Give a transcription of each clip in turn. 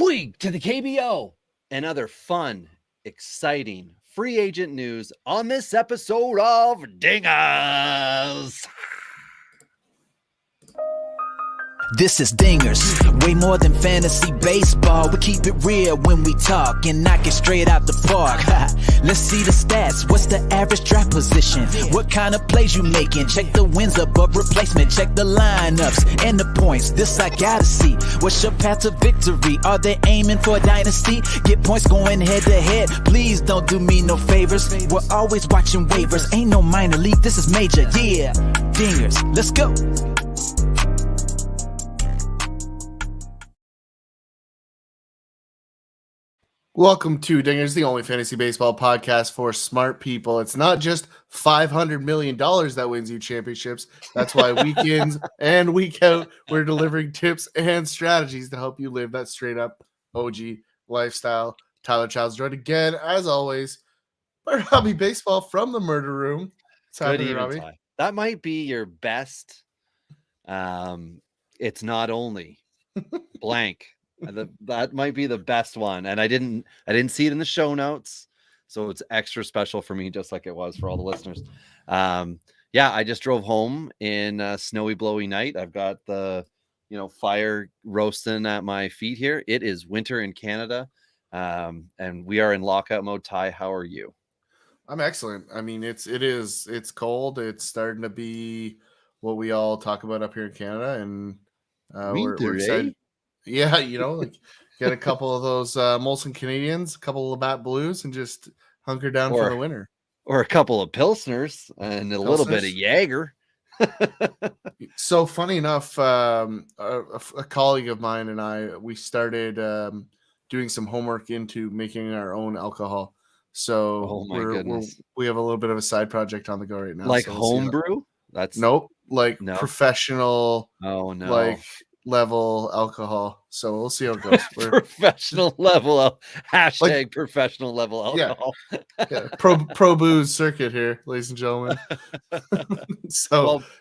Boing to the KBO and other fun, exciting free agent news on this episode of Dingers. This is Dingers, way more than fantasy baseball. We keep it real when we talk and knock it straight out the park. Let's see the stats. What's the average draft position? What kind of plays you making? Check the wins above replacement. Check the lineups and the points. This I gotta see. What's your path to victory? Are they aiming for a dynasty? Get points going head to head. Please don't do me no favors. We're always watching waivers. Ain't no minor league. This is major. Yeah, Dingers. Let's go. Welcome to Dingers, the only fantasy baseball podcast for smart people. It's not just $500 million that wins you championships. That's why week in and week out, we're delivering tips and strategies to help you live that straight up OG lifestyle. Tyler Child's joined again, as always, by Robbie Baseball from the Murder Room. What's happening, Robbie? Ty. That might be your best. It's not only blank. That might be the best one, and I didn't see it in the show notes, so it's extra special for me, just like it was for all the listeners. I just drove home in a snowy, blowy night. I've got the fire roasting at my feet here. It is winter in Canada, and we are in lockout mode. Ty, how are you? I'm excellent. I mean, it's cold. It's starting to be what we all talk about up here in Canada, and we're excited. Yeah, get a couple of those Molson Canadians, a couple of Labatt Blues, and just hunker down for the winter. Or a couple of Pilsners and a little bit of Jaeger. So funny enough, a colleague of mine and I, we started doing some homework into making our own alcohol. So we have a little bit of a side project on the go right now. Like homebrew? Professional. Oh no. Like level alcohol. So we'll see how it goes. Professional level hashtag professional level alcohol. Yeah. Pro booze circuit here, ladies and gentlemen.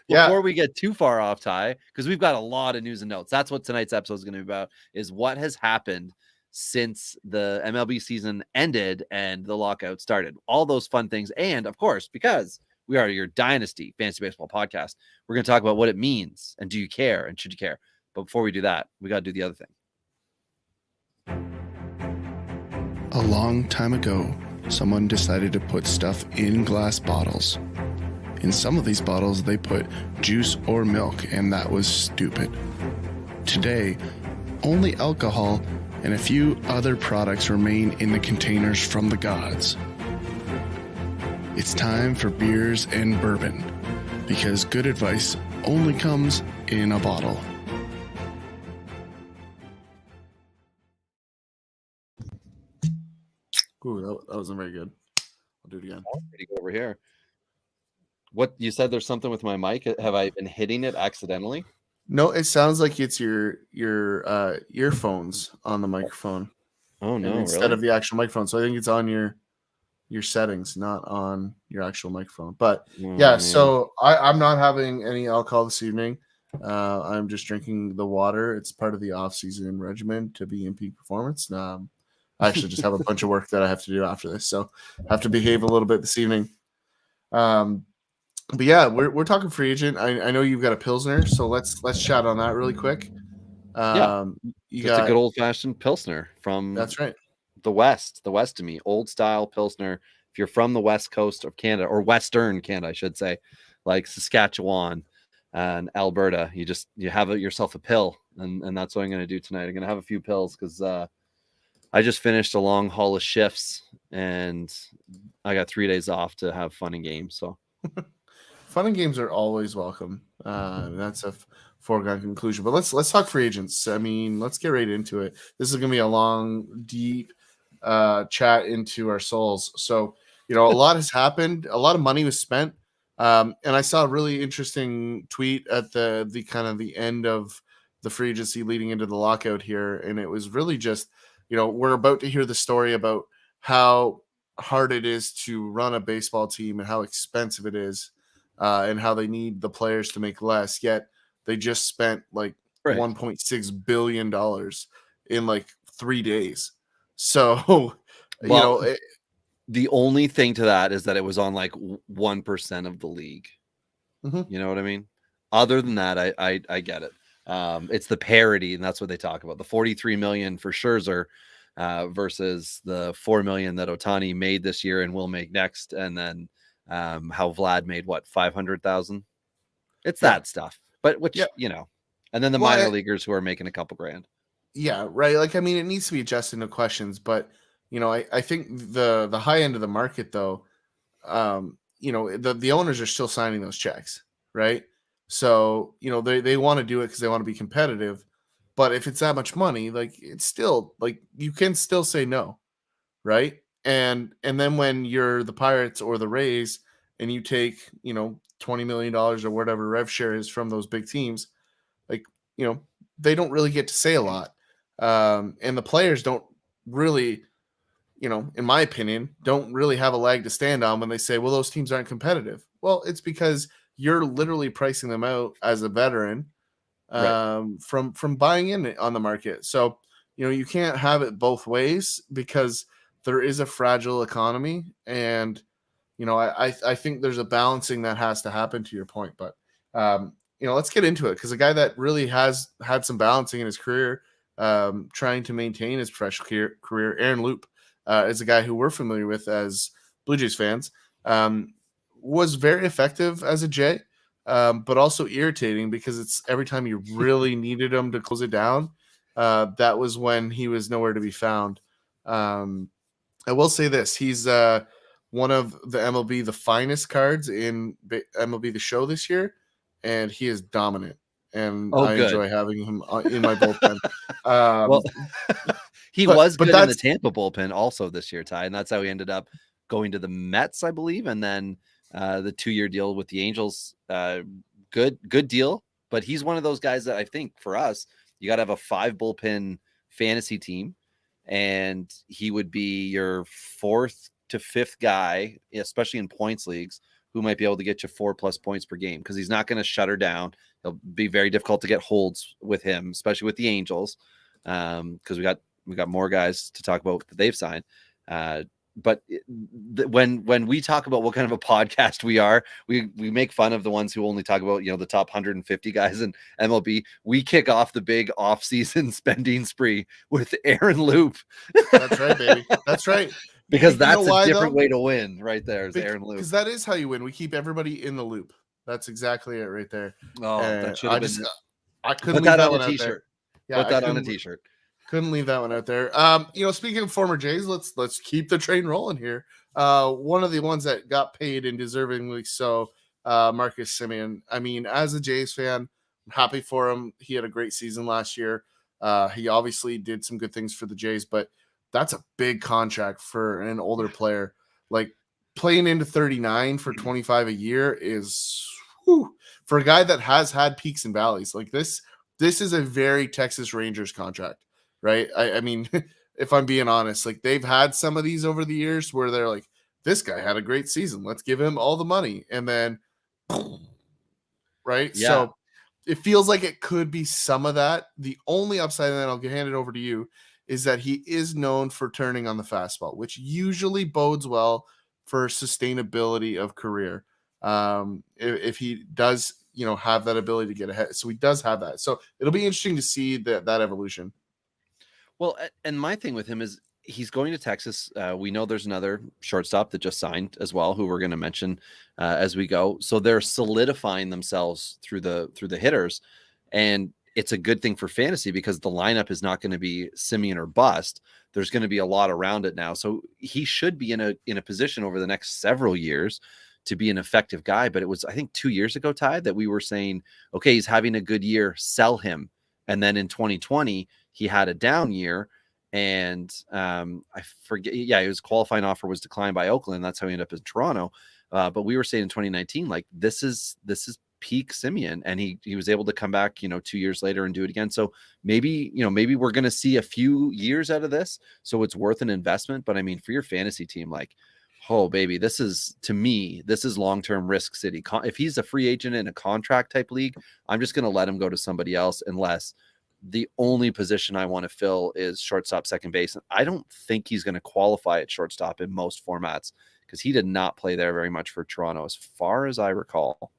Before we get too far off, Ty, because we've got a lot of news and notes. That's what tonight's episode is going to be about, is what has happened since the MLB season ended and the lockout started. All those fun things. And of course, because we are your Dynasty Fantasy Baseball podcast, we're going to talk about what it means and do you care and should you care. But before we do that, we got to do the other thing. A long time ago, someone decided to put stuff in glass bottles. In some of these bottles, they put juice or milk, and that was stupid. Today, only alcohol and a few other products remain in the containers from the gods. It's time for beers and bourbon, because good advice only comes in a bottle. Ooh, that wasn't very good. I'll do it again. Pretty good over here. What you said? There's something with my mic. Have I been hitting it accidentally? No, it sounds like it's your earphones on the microphone. Oh no! Instead of the actual microphone, so I think it's on your settings, not on your actual microphone. But so I'm not having any alcohol this evening. I'm just drinking the water. It's part of the off-season regimen to be in peak performance. I actually just have a bunch of work that I have to do after this, so I have to behave a little bit this evening. But yeah, we're talking free agent. I know you've got a Pilsner, so let's chat on that really quick. You got a good old fashioned Pilsner from that's right, the West to me, old style Pilsner. If you're from the West Coast of Canada, or Western Canada, I should say, like Saskatchewan and Alberta, you have yourself a pill, and that's what I'm going to do tonight. I'm going to have a few pills because I just finished a long haul of shifts and I got 3 days off to have fun and games. So fun and games are always welcome. That's a foregone conclusion, but let's talk free agents. I mean, let's get right into it. This is going to be a long, deep chat into our souls. So, a lot has happened. A lot of money was spent. And I saw a really interesting tweet at the kind of the end of the free agency leading into the lockout here. And it was really just, we're about to hear the story about how hard it is to run a baseball team and how expensive it is, and how they need the players to make less. Yet they just spent like $1.6 billion in like 3 days. So, Well, the only thing to that is that it was on like 1% of the league. Mhm. You know what I mean? Other than that, I get it. It's the parity, and that's what they talk about. The 43 million for Scherzer versus the 4 million that Ohtani made this year and will make next, and then how Vlad made what 500,000. It's that stuff, but which and then the minor leaguers who are making a couple grand. Yeah, right. Like, I mean, it needs to be adjusted into questions, but I think the high end of the market though, the owners are still signing those checks, right? So, they want to do it because they want to be competitive. But if it's that much money, like it's still like you can still say no, right? And then when you're the Pirates or the Rays and you take, $20 million or whatever rev share is from those big teams, like, they don't really get to say a lot. And the players don't really, in my opinion, don't really have a leg to stand on when they say, well, those teams aren't competitive. Well, it's because you're literally pricing them out as a veteran from buying in on the market. So, you can't have it both ways because there is a fragile economy. And, I think there's a balancing that has to happen, to your point. But, let's get into it, because a guy that really has had some balancing in his career, trying to maintain his professional career, Aaron Loup, is a guy who we're familiar with as Blue Jays fans, was very effective as a Jay, but also irritating because it's every time you really needed him to close it down, that was when he was nowhere to be found. I will say this. He's one of the MLB The Finest cards in MLB The Show this year, and he is dominant. And I enjoy having him in my bullpen. He was good in the Tampa bullpen also this year, Ty, and that's how he ended up going to the Mets, I believe, and then the 2-year deal with the Angels. Good deal, but he's one of those guys that I think for us, you got to have a 5 bullpen fantasy team, and he would be your 4th to 5th guy, especially in points leagues, who might be able to get you 4+ points per game, because he's not going to shut her down. It'll be very difficult to get holds with him, especially with the Angels, because we got more guys to talk about that they've signed. But when we talk about what kind of a podcast we are, we make fun of the ones who only talk about the top 150 guys in MLB. We kick off the big off-season spending spree with Aaron Loup. That's right, baby. That's right. Because that's a different way to win, right there. Is Aaron Loup. Because that is how you win. We keep everybody in the loop. That's exactly it, right there. Oh, that should have been. I couldn't leave that on a t-shirt. Yeah, put that on a t-shirt. Couldn't leave that one out there. Speaking of former Jays, let's keep the train rolling here. One of the ones that got paid, and deservingly so, Marcus Simeon. I mean, as a Jays fan, I'm happy for him. He had a great season last year. He obviously did some good things for the Jays, but that's a big contract for an older player. Like, playing into 39 for 25 a year is for a guy that has had peaks and valleys. Like this is a very Texas Rangers contract. Right. I mean, if I'm being honest, like they've had some of these over the years where they're like, this guy had a great season, let's give him all the money. And then, right. Yeah. So it feels like it could be some of that. The only upside, and then I'll hand it over to you, is that he is known for turning on the fastball, which usually bodes well for sustainability of career. If he does, have that ability to get ahead. So he does have that. So it'll be interesting to see that evolution. Well, and my thing with him is he's going to Texas. We know there's another shortstop that just signed as well, who we're going to mention as we go. So they're solidifying themselves through the hitters, and it's a good thing for fantasy because the lineup is not going to be Simeon or bust. There's going to be a lot around it now, so he should be in a position over the next several years to be an effective guy. But it was, I think, 2 years ago, Ty, that we were saying, okay, he's having a good year, sell him, and then in 2020. He had a down year, and I forget. Yeah, his qualifying offer was declined by Oakland. That's how he ended up in Toronto. But we were saying in 2019, like this is peak Simeon, and he was able to come back, 2 years later and do it again. So maybe we're going to see a few years out of this. So it's worth an investment. But I mean, for your fantasy team, like, oh baby, this is long-term risk city. If he's a free agent in a contract type league, I'm just going to let him go to somebody else unless The only position I want to fill is shortstop, second base. And I don't think he's going to qualify at shortstop in most formats because he did not play there very much for Toronto, as far as I recall.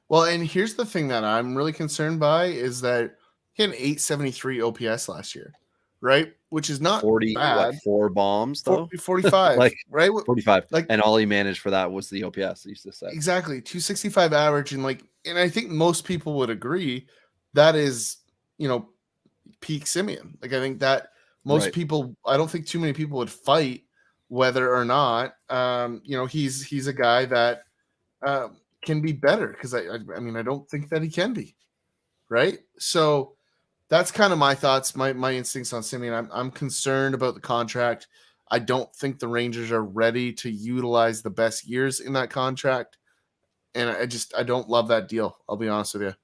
Well, and here's the thing that I'm really concerned by is that he had an 873 OPS last year, right? Which is not 40, bad. 4 bombs though? 45, like right? 45. Like, and all he managed for that was the OPS, I used to say. Exactly. 265 average. And I think most people would agree that is, peak Simeon. Like, I think that most people, I don't think too many people would fight whether or not, he's a guy that can be better. Because I don't think that he can be, right? So that's kind of my thoughts, my instincts on Simeon. I'm concerned about the contract. I don't think the Rangers are ready to utilize the best years in that contract. And I don't love that deal. I'll be honest with you.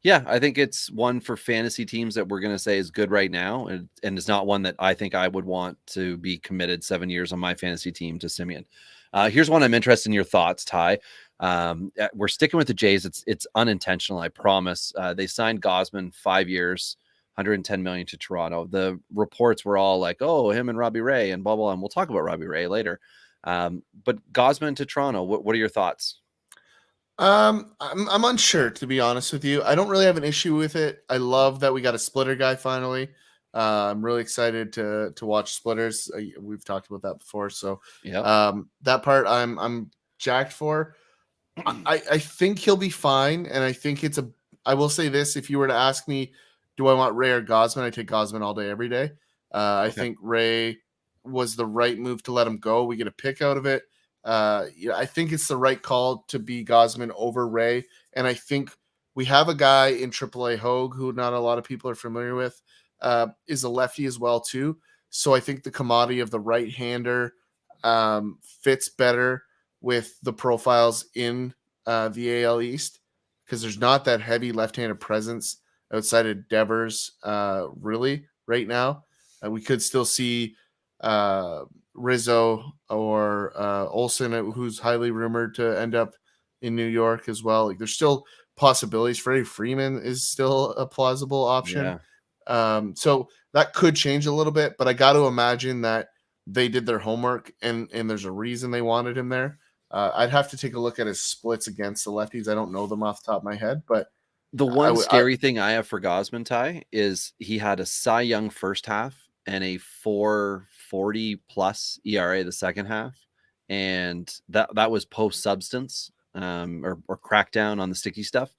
Yeah, I think it's one for fantasy teams that we're going to say is good right now. And it's not one that I think I would want to be committed 7 years on my fantasy team to Simeon. Here's one I'm interested in your thoughts, Ty. We're sticking with the Jays. It's unintentional, I promise. They signed Gausman 5 years, $110 million to Toronto. The reports were all like, oh, him and Robbie Ray and blah, blah, and we'll talk about Robbie Ray later. But Gausman to Toronto, what are your thoughts? I'm unsure, to be honest with you. I don't really have an issue with it. I love that we got a splitter guy finally. I'm really excited to watch splitters. We've talked about that before, so that part I'm jacked for. I think he'll be fine, and I think I will say this: if you were to ask me, do I want Ray or Gausman? I take Gausman all day, every day. I think Ray was the right move to let him go. We get a pick out of it. I think it's the right call to be Gausman over Ray. And I think we have a guy in AAA, Hogue, who not a lot of people are familiar with, is a lefty as well too. So I think the commodity of the right-hander fits better with the profiles in the AL East, because there's not that heavy left-handed presence outside of Devers really right now. We could still see Rizzo or Olsen, who's highly rumored to end up in New York as well. Like, there's still possibilities. Freddie Freeman is still a plausible option. So that could change a little bit, but I got to imagine that they did their homework and there's a reason they wanted him there. I'd have to take a look at his splits against the lefties. I don't know them off the top of my head, but the one scary thing I have for Gausman, Ty, is he had a Cy Young first half and a 4.40 plus ERA the second half, and that was post substance or crackdown on the sticky stuff.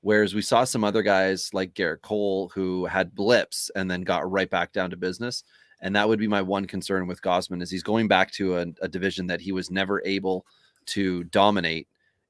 Whereas we saw some other guys like Garrett Cole who had blips and then got right back down to business. And that would be my one concern with Gausman, is he's going back to a division that he was never able to dominate.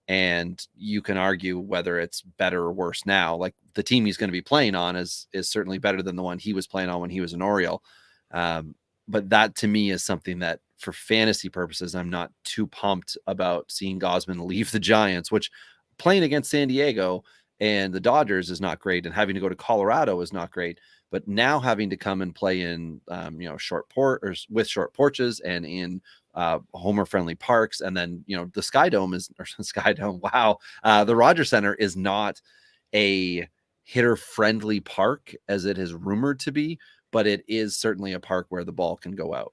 And you can argue whether it's better or worse now. Like, the team he's going to be playing on is certainly better than the one he was playing on when he was an Oriole. But that to me is something that, for fantasy purposes, I'm not too pumped about seeing Gausman leave the Giants, which playing against San Diego and the Dodgers is not great, and having to go to Colorado is not great. But now having to come and play in, with short porches and in homer friendly parks. And then, the Sky Dome the Rogers Center is not a hitter friendly park as it is rumored to be, but it is certainly a park where the ball can go out.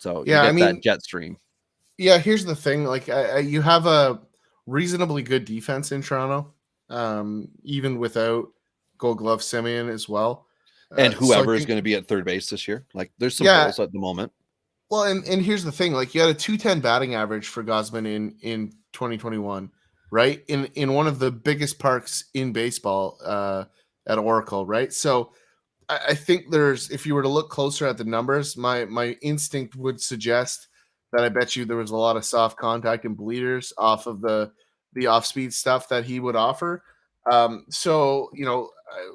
So that jet stream. Yeah. Here's the thing. Like, you have a reasonably good defense in Toronto, even without Gold Glove Simeon as well. And whoever is going to be at third base this year. Like, there's some holes at the moment. Well, and here's the thing. Like, you had a 210 batting average for Gausman in 2021, right? In one of the biggest parks in baseball at Oracle, right? So I think if you were to look closer at the numbers, my instinct would suggest that I bet you there was a lot of soft contact and bleeders off of the off-speed stuff that he would offer. So,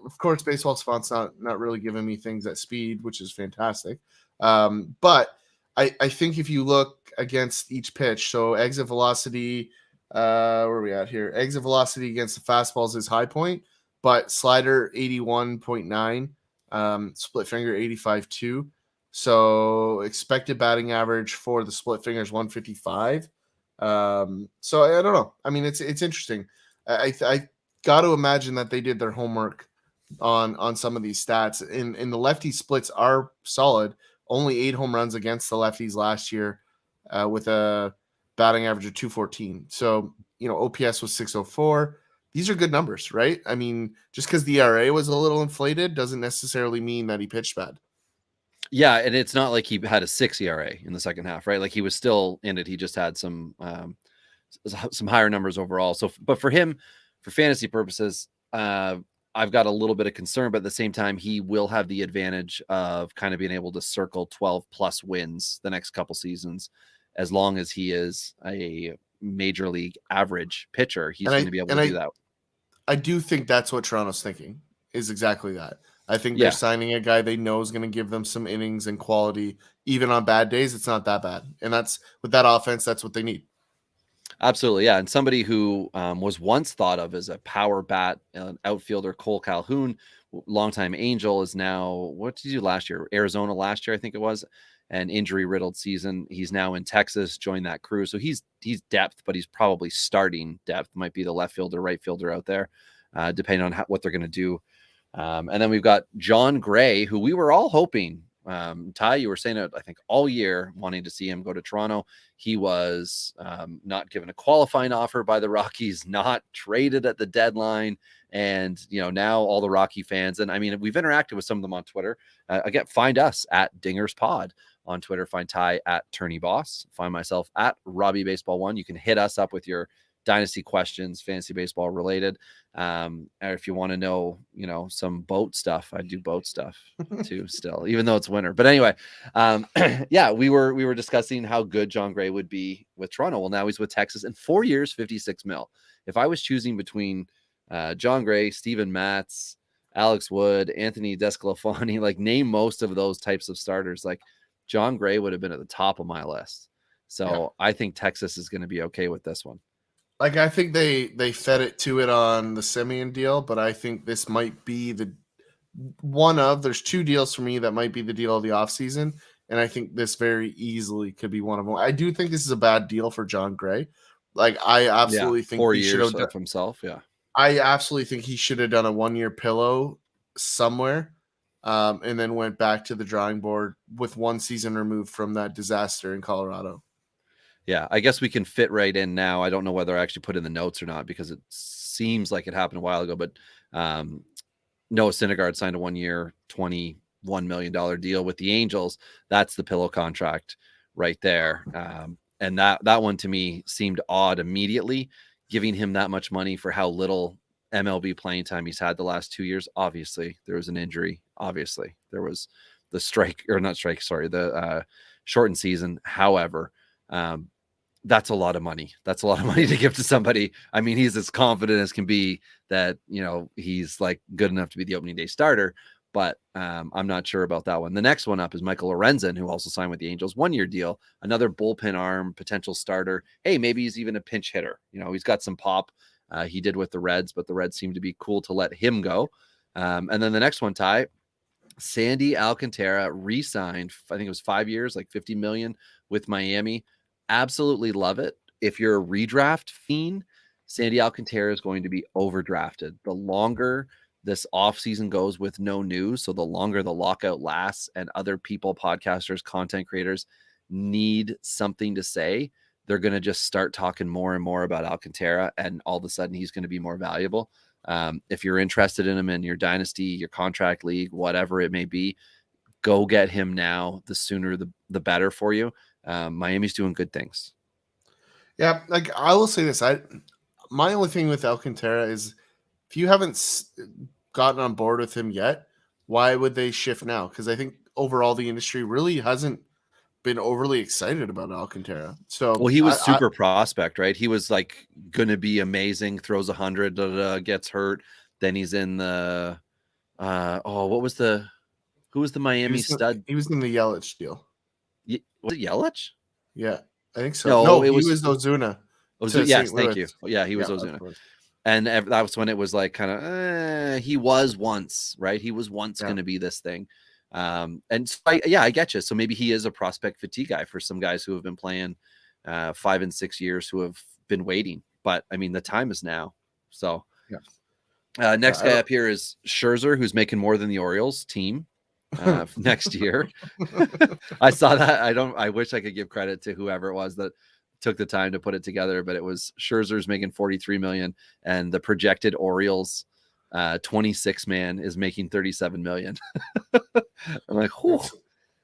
of course, baseball spont's not really giving me things at speed, which is fantastic. But I think if you look against each pitch, so exit velocity, where are we at here? Exit velocity against the fastballs is high point, but slider 81.9, split finger 85.2. So expected batting average for the split finger is 155. So I don't know. I mean, it's interesting. I got to imagine that they did their homework on some of these stats. And the lefty splits are solid. Only 8 home runs against the lefties last year, with a batting average of 214. So, OPS was 604. These are good numbers, right? I mean, just because the ERA was a little inflated doesn't necessarily mean that he pitched bad. Yeah, and it's not like he had a 6 ERA in the second half, right? Like he was still in it. He just had some higher numbers overall. So, but for him, for fantasy purposes, I've got a little bit of concern, but at the same time, he will have the advantage of kind of being able to circle 12 plus wins the next couple seasons, as long as he is a major league average pitcher. He's going to be able to do that. I do think that's what Toronto's thinking, is exactly that. I think they're signing a guy they know is going to give them some innings and quality. Even on bad days, it's not that bad. And that's with that offense, that's what they need. Absolutely, yeah. And somebody who was once thought of as a power bat, an outfielder, Cole Calhoun, longtime Angel, is now, what did he do last year? Arizona last year, I think it was, an injury-riddled season. He's now in Texas, joined that crew. So he's depth, but he's probably starting depth. Might be the left fielder, right fielder out there, depending on what they're going to do. And then we've got John Gray, who we were all hoping, Ty, you were saying it, I think, all year, wanting to see him go to Toronto. He was not given a qualifying offer by the Rockies, not traded at the deadline. And, now all the Rocky fans, and I mean, we've interacted with some of them on Twitter. Again, find us at Dingers Pod on Twitter. Find Ty at Turney Boss. Find myself at Robbie Baseball 1. You can hit us up with your dynasty questions, fantasy baseball related. Or if you want to know, some boat stuff, I do boat stuff too still, even though it's winter. But anyway, we were discussing how good John Gray would be with Toronto. Well, now he's with Texas in 4 years, $56 million. If I was choosing between John Gray, Steven Matz, Alex Wood, Anthony Desclafani, like name most of those types of starters, like John Gray would have been at the top of my list. So I think Texas is going to be okay with this one. Like, I think they fed it to it on the Simeon deal, but I think this might be there's 2 deals for me that might be the deal of the offseason, and I think this very easily could be one of them. I do think this is a bad deal for John Gray. Like, I absolutely think 4 he should years have of himself. Yeah. I absolutely think he should have done a 1-year pillow somewhere, and then went back to the drawing board with 1 season removed from that disaster in Colorado. Yeah, I guess we can fit right in now. I don't know whether I actually put in the notes or not because it seems like it happened a while ago, but Noah Syndergaard signed a 1-year, $21 million deal with the Angels. That's the pillow contract right there. And that one to me seemed odd immediately, giving him that much money for how little MLB playing time he's had the last 2 years. Obviously, there was an injury. Obviously, there was the the shortened season. However, that's a lot of money. That's a lot of money to give to somebody. I mean, he's as confident as can be that, he's like good enough to be the opening day starter, but I'm not sure about that one. The next one up is Michael Lorenzen, who also signed with the Angels, 1-year deal, another bullpen arm, potential starter. Hey, maybe he's even a pinch hitter. He's got some pop. He did with the Reds, but the Reds seem to be cool to let him go. And then the next one, Ty, Sandy Alcantara re-signed, I think it was 5 years, like $50 million with Miami. Absolutely love it. If you're a redraft fiend, Sandy Alcantara is going to be overdrafted. The longer this offseason goes with no news, so the longer the lockout lasts and other people, podcasters, content creators need something to say, they're going to just start talking more and more about Alcantara, and all of a sudden he's going to be more valuable. If you're interested in him in your dynasty, your contract league, whatever it may be, go get him now. The sooner the better for you. Miami's doing good things. Yeah, like I will say this. My only thing with Alcantara is if you haven't gotten on board with him yet, why would they shift now? Because I think overall the industry really hasn't been overly excited about Alcantara. So, well, he was super prospect, right? He was like going to be amazing. Throws 100, gets hurt. Then he's in the who was the Miami stud? He was in the Yelich deal. Was it Yelich? Yeah, I think so. No, he was Ozuna. Yes, thank you. Yeah, he was Ozuna. And that was when it was like kind of, he was once, right? He was once going to be this thing. And so I get you. So maybe he is a prospect fatigue guy for some guys who have been playing 5 and 6 years, who have been waiting. But I mean, the time is now. So Next guy up here is Scherzer, who's making more than the Orioles team next year. I saw that. I wish I could give credit to whoever it was that took the time to put it together, but it was Scherzer's making $43 million, and the projected Orioles 26 man is making $37 million. I'm like,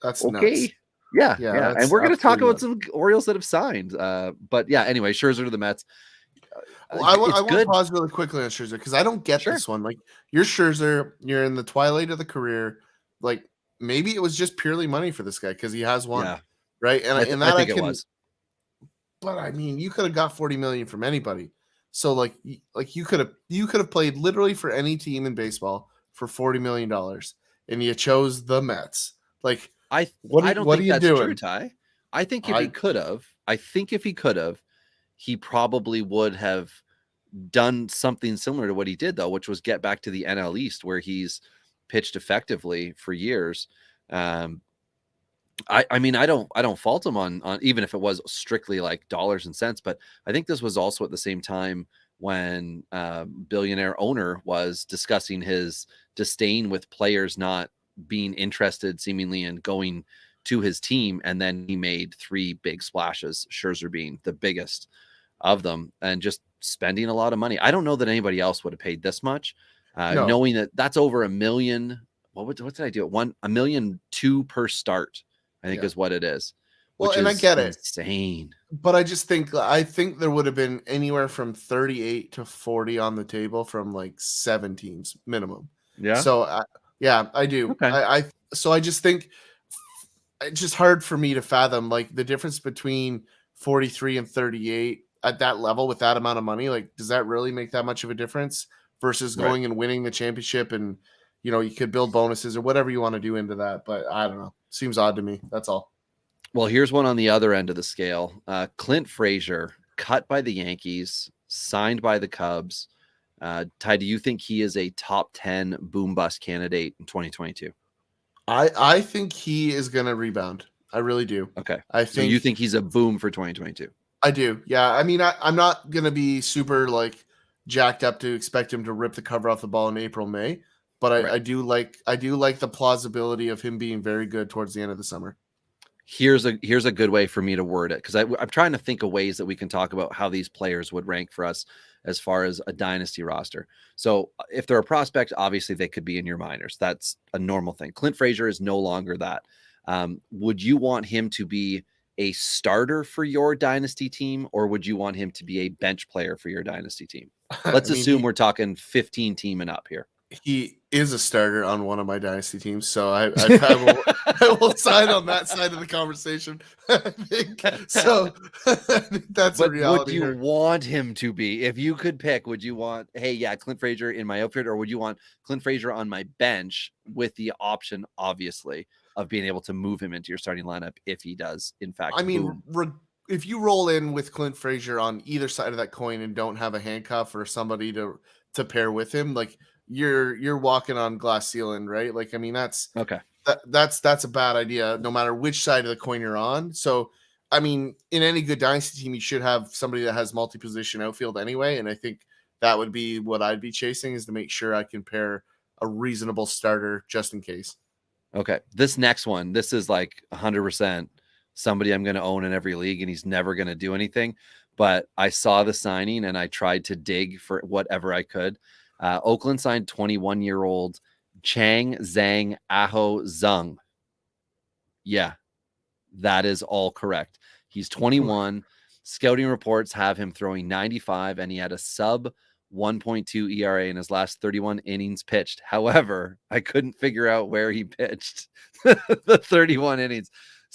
that's okay. Nuts. Yeah. And we're going to talk about some Orioles that have signed. But yeah, anyway, Scherzer to the Mets. Well, I want to pause really quickly on Scherzer because I don't get this one. Like, you're Scherzer, you're in the twilight of the career. Like, maybe it was just purely money for this guy because he has one, right? And I think it was. But I mean, you could have got $40 million from anybody. So like you could have played literally for any team in baseball for $40 million, and you chose the Mets. Like, what are you doing? True, Ty. I think if he could have, he probably would have done something similar to what he did, though, which was get back to the NL East, where he's pitched effectively for years. I mean, I don't fault him on even if it was strictly like dollars and cents, but I think this was also at the same time when billionaire owner was discussing his disdain with players not being interested seemingly in going to his team. And then he made 3 big splashes, Scherzer being the biggest of them, and just spending a lot of money. I don't know that anybody else would have paid this much, knowing that that's over $1 million. What did I do? $1.2 million per start, I think is what it is. Well, and I get it. Insane. But I think there would have been anywhere from 38 to 40 on the table from like 7 teams minimum. Yeah. So I do. Okay. So I just think it's just hard for me to fathom like the difference between 43 and 38 at that level with that amount of money. Like, does that really make that much of a difference versus going and winning the championship? And, you know, you could build bonuses or whatever you want to do into that. But I don't know. Seems odd to me. That's all. Well, here's one on the other end of the scale. Clint Frazier, cut by the Yankees, signed by the Cubs. Ty, do you think he is a top 10 boom bust candidate in 2022? I think he is going to rebound. I really do. Okay. So you think he's a boom for 2022? I do. Yeah. I mean, I'm not going to be super like jacked up to expect him to rip the cover off the ball in April, May, but I do like the plausibility of him being very good towards the end of the summer. Here's a good way for me to word it, because I'm trying to think of ways that we can talk about how these players would rank for us as far as a dynasty roster. So if they're a prospect, obviously they could be in your minors. That's a normal thing. Clint Frazier is no longer that. Would you want him to be a starter for your dynasty team, or would you want him to be a bench player for your dynasty team? Let's assume we're talking 15 team and up here. He is a starter on one of my dynasty teams, so I will side on that side of the conversation. I think so. That's a reality. Would you want him to be? If you could pick, would you want, Clint Frazier in my outfield, or would you want Clint Frazier on my bench with the option, obviously, of being able to move him into your starting lineup if he does, in fact, if you roll in with Clint Frazier on either side of that coin and don't have a handcuff or somebody to pair with him, like, you're walking on glass ceiling, right? Like, I mean, that's okay. That's a bad idea, no matter which side of the coin you're on. So, I mean, in any good dynasty team, you should have somebody that has multi-position outfield anyway. And I think that would be what I'd be chasing, is to make sure I can pair a reasonable starter just in case. Okay. This next one, this is like 100% somebody I'm going to own in every league, and he's never going to do anything. But I saw the signing and I tried to dig for whatever I could. Oakland signed 21-year-old Chang Zhang Aho Zung. Yeah, that is all correct. He's 21. Scouting reports have him throwing 95, and he had a sub 1.2 ERA in his last 31 innings pitched. However, I couldn't figure out where he pitched the 31 innings.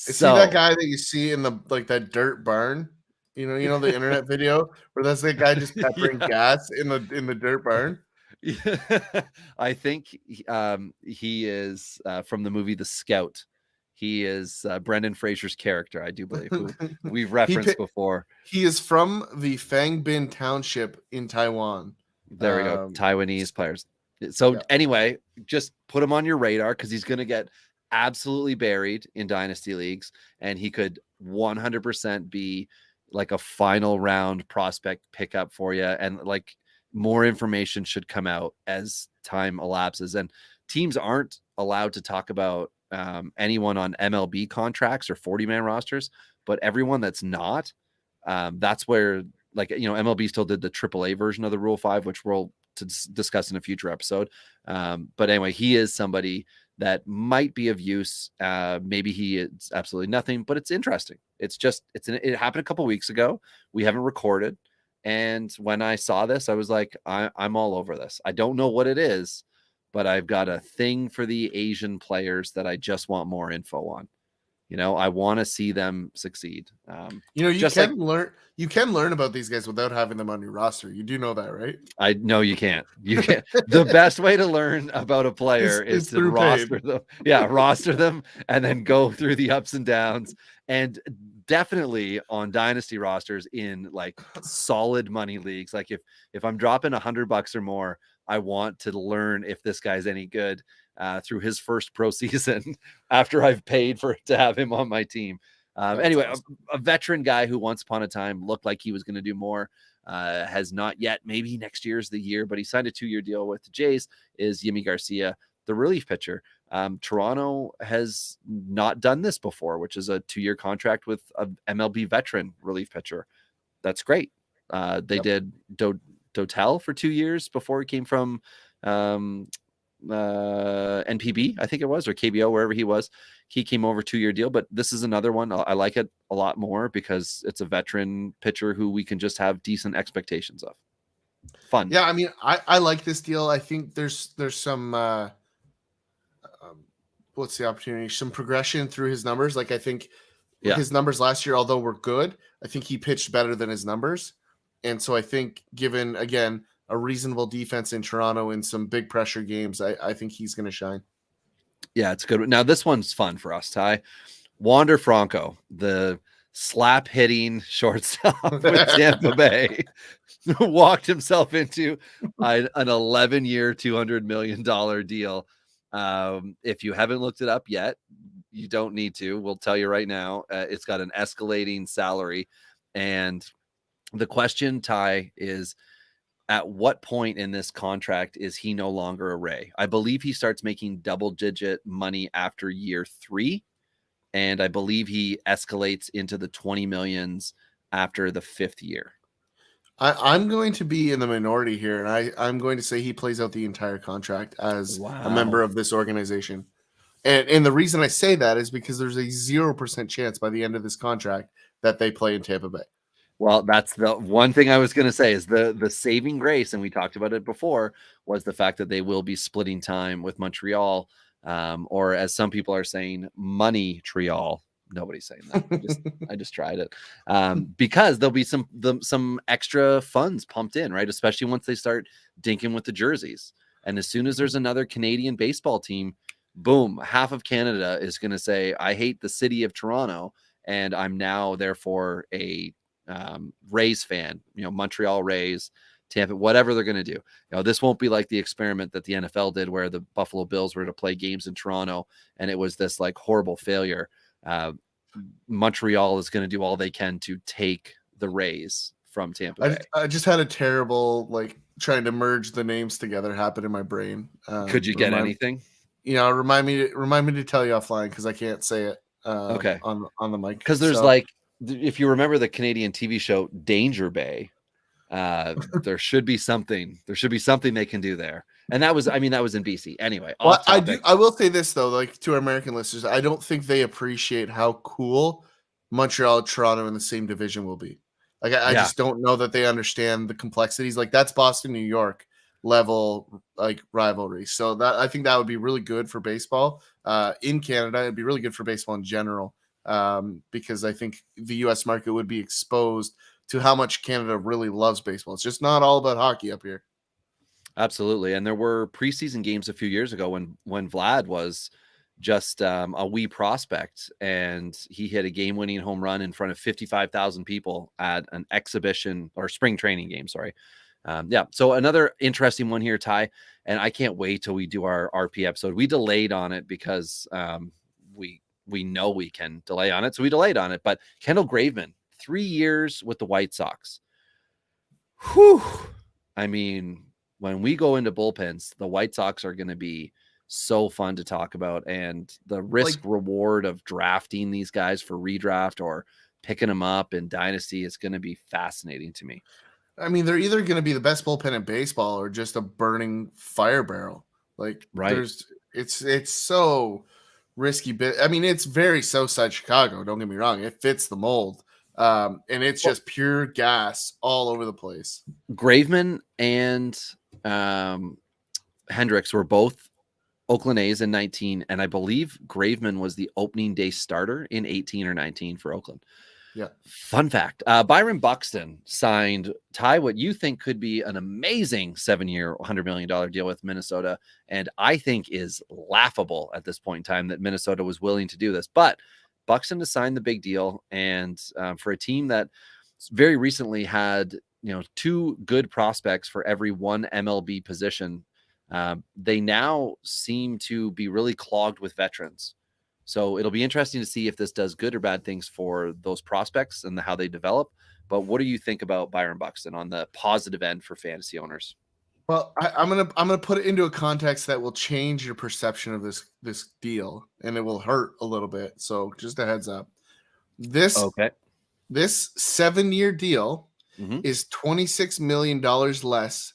Is he that guy that you see in that dirt barn? You know the internet video where that's the guy just peppering gas in the dirt barn. Yeah. I think he is from the movie The Scout. He is Brendan Fraser's character, I do believe, who we've referenced before. He is from the Phang Binh Township in Taiwan. There we go. Taiwanese players. So anyway, just put him on your radar, because he's going to get absolutely buried in dynasty leagues, and he could 100% be like a final round prospect pickup for you. And like, more information should come out as time elapses. And teams aren't allowed to talk about anyone on MLB contracts or 40-man rosters, but everyone that's not, that's where, like, MLB still did the AAA version of the Rule 5, which we'll discuss in a future episode. But anyway, he is somebody that might be of use. Maybe he is absolutely nothing, but it's interesting. It happened a couple weeks ago. We haven't recorded. And when I saw this, I was like, I'm all over this. I don't know what it is, but I've got a thing for the Asian players that I just want more info on. I want to see them succeed. You can learn about these guys without having them on your roster. You do know that, right? I know you can't. You can't. The best way to learn about a player is to roster them. Yeah, roster them and then go through the ups and downs. And definitely on dynasty rosters in like solid money leagues. Like if I'm dropping $100 or more, I want to learn if this guy's any good through his first pro season after I've paid to have him on my team. Anyway, awesome. A veteran guy who once upon a time looked like he was going to do more, has not yet. Maybe next year's the year, but he signed a 2-year deal with the Jays, is Yimi Garcia, the relief pitcher. Toronto has not done this before, which is a 2-year contract with a MLB veteran relief pitcher. That's great. They did Dotel for 2 years before he came from NPB, I think it was, or KBO, wherever he was. He came over 2-year deal, but this is another one. I like it a lot more because it's a veteran pitcher who we can just have decent expectations of. Fun. Yeah, I mean, I like this deal. I think there's some what's the opportunity? Some progression through his numbers. Like I think his numbers last year, although were good, I think he pitched better than his numbers. And so I think given, again, a reasonable defense in Toronto in some big pressure games, I think he's going to shine. Yeah, it's good. Now, this one's fun for us, Ty. Wander Franco, the slap hitting shortstop with Tampa Bay, walked himself into an 11-year, $200 million deal. If you haven't looked it up yet, you don't need to. We'll tell you right now. It's got an escalating salary. And the question, Ty, is at what point in this contract is he no longer a Ray? I believe he starts making double-digit money after year 3. And I believe he escalates into the 20 millions after the 5th year. I'm going to be in the minority here, and I'm going to say he plays out the entire contract as a member of this organization. And the reason I say that is because there's a 0% chance by the end of this contract that they play in Tampa Bay. Well, that's the one thing I was going to say is the saving grace, and we talked about it before, was the fact that they will be splitting time with Montreal, or as some people are saying, Money-Trial. Nobody's saying that. I just tried it, because there'll be some extra funds pumped in, right? Especially once they start dinking with the jerseys. And as soon as there's another Canadian baseball team, boom, half of Canada is going to say, I hate the city of Toronto, and I'm now therefore a Rays fan, Montreal Rays, Tampa, whatever they're going to do. This won't be like the experiment that the NFL did where the Buffalo Bills were to play games in Toronto and it was this like horrible failure. Montreal is going to do all they can to take the Rays from Tampa Bay. I just had a terrible, trying to merge the names together happen in my brain. Could you get anything? Remind me to tell you offline because I can't say it okay on the mic. Because there's if you remember the Canadian TV show Danger Bay, there should be something they can do there. And that was in BC. Anyway, I will say this though, to our American listeners, I don't think they appreciate how cool Montreal and Toronto in the same division will be. I just don't know that they understand the complexities. That's Boston, New York level rivalry. So that I think that would be really good for baseball in Canada. It'd be really good for baseball in general. Because I think the U.S. market would be exposed to how much Canada really loves baseball. It's just not all about hockey up here. Absolutely. And there were preseason games a few years ago when Vlad was just a wee prospect and he hit a game-winning home run in front of 55,000 people at an exhibition or spring training game. Sorry. So another interesting one here, Ty, and I can't wait till we do our RP episode. We delayed on it because we know we can delay on it. So we delayed on it, but Kendall Graveman, 3 years with the White Sox. Whew. I mean, when we go into bullpens, the White Sox are going to be so fun to talk about, and the risk reward of drafting these guys for redraft or picking them up in Dynasty is going to be fascinating to me. I mean, they're either going to be the best bullpen in baseball or just a burning fire barrel. Like, Right. It's so risky. I mean, it's very Southside Chicago. Don't get me wrong; it fits the mold, and it's just pure gas all over the place. Graveman and Hendricks were both Oakland A's in 19, and I believe Graveman was the opening day starter in 18 or 19 for Oakland. Yeah. Fun fact. Byron Buxton signed what you think could be an amazing 7-year, $100 million deal with Minnesota. And I think is laughable at this point in time that Minnesota was willing to do this. But Buxton has signed the big deal. And for a team that very recently had, 2 good prospects for every one MLB position, they now seem to be really clogged with veterans. So it'll be interesting to see if this does good or bad things for those prospects and how they develop. But what do you think about Byron Buxton on the positive end for fantasy owners? Well, I'm gonna put it into a context that will change your perception of this deal, and it will hurt a little bit. So just a heads up. This 7-year deal is $26 million less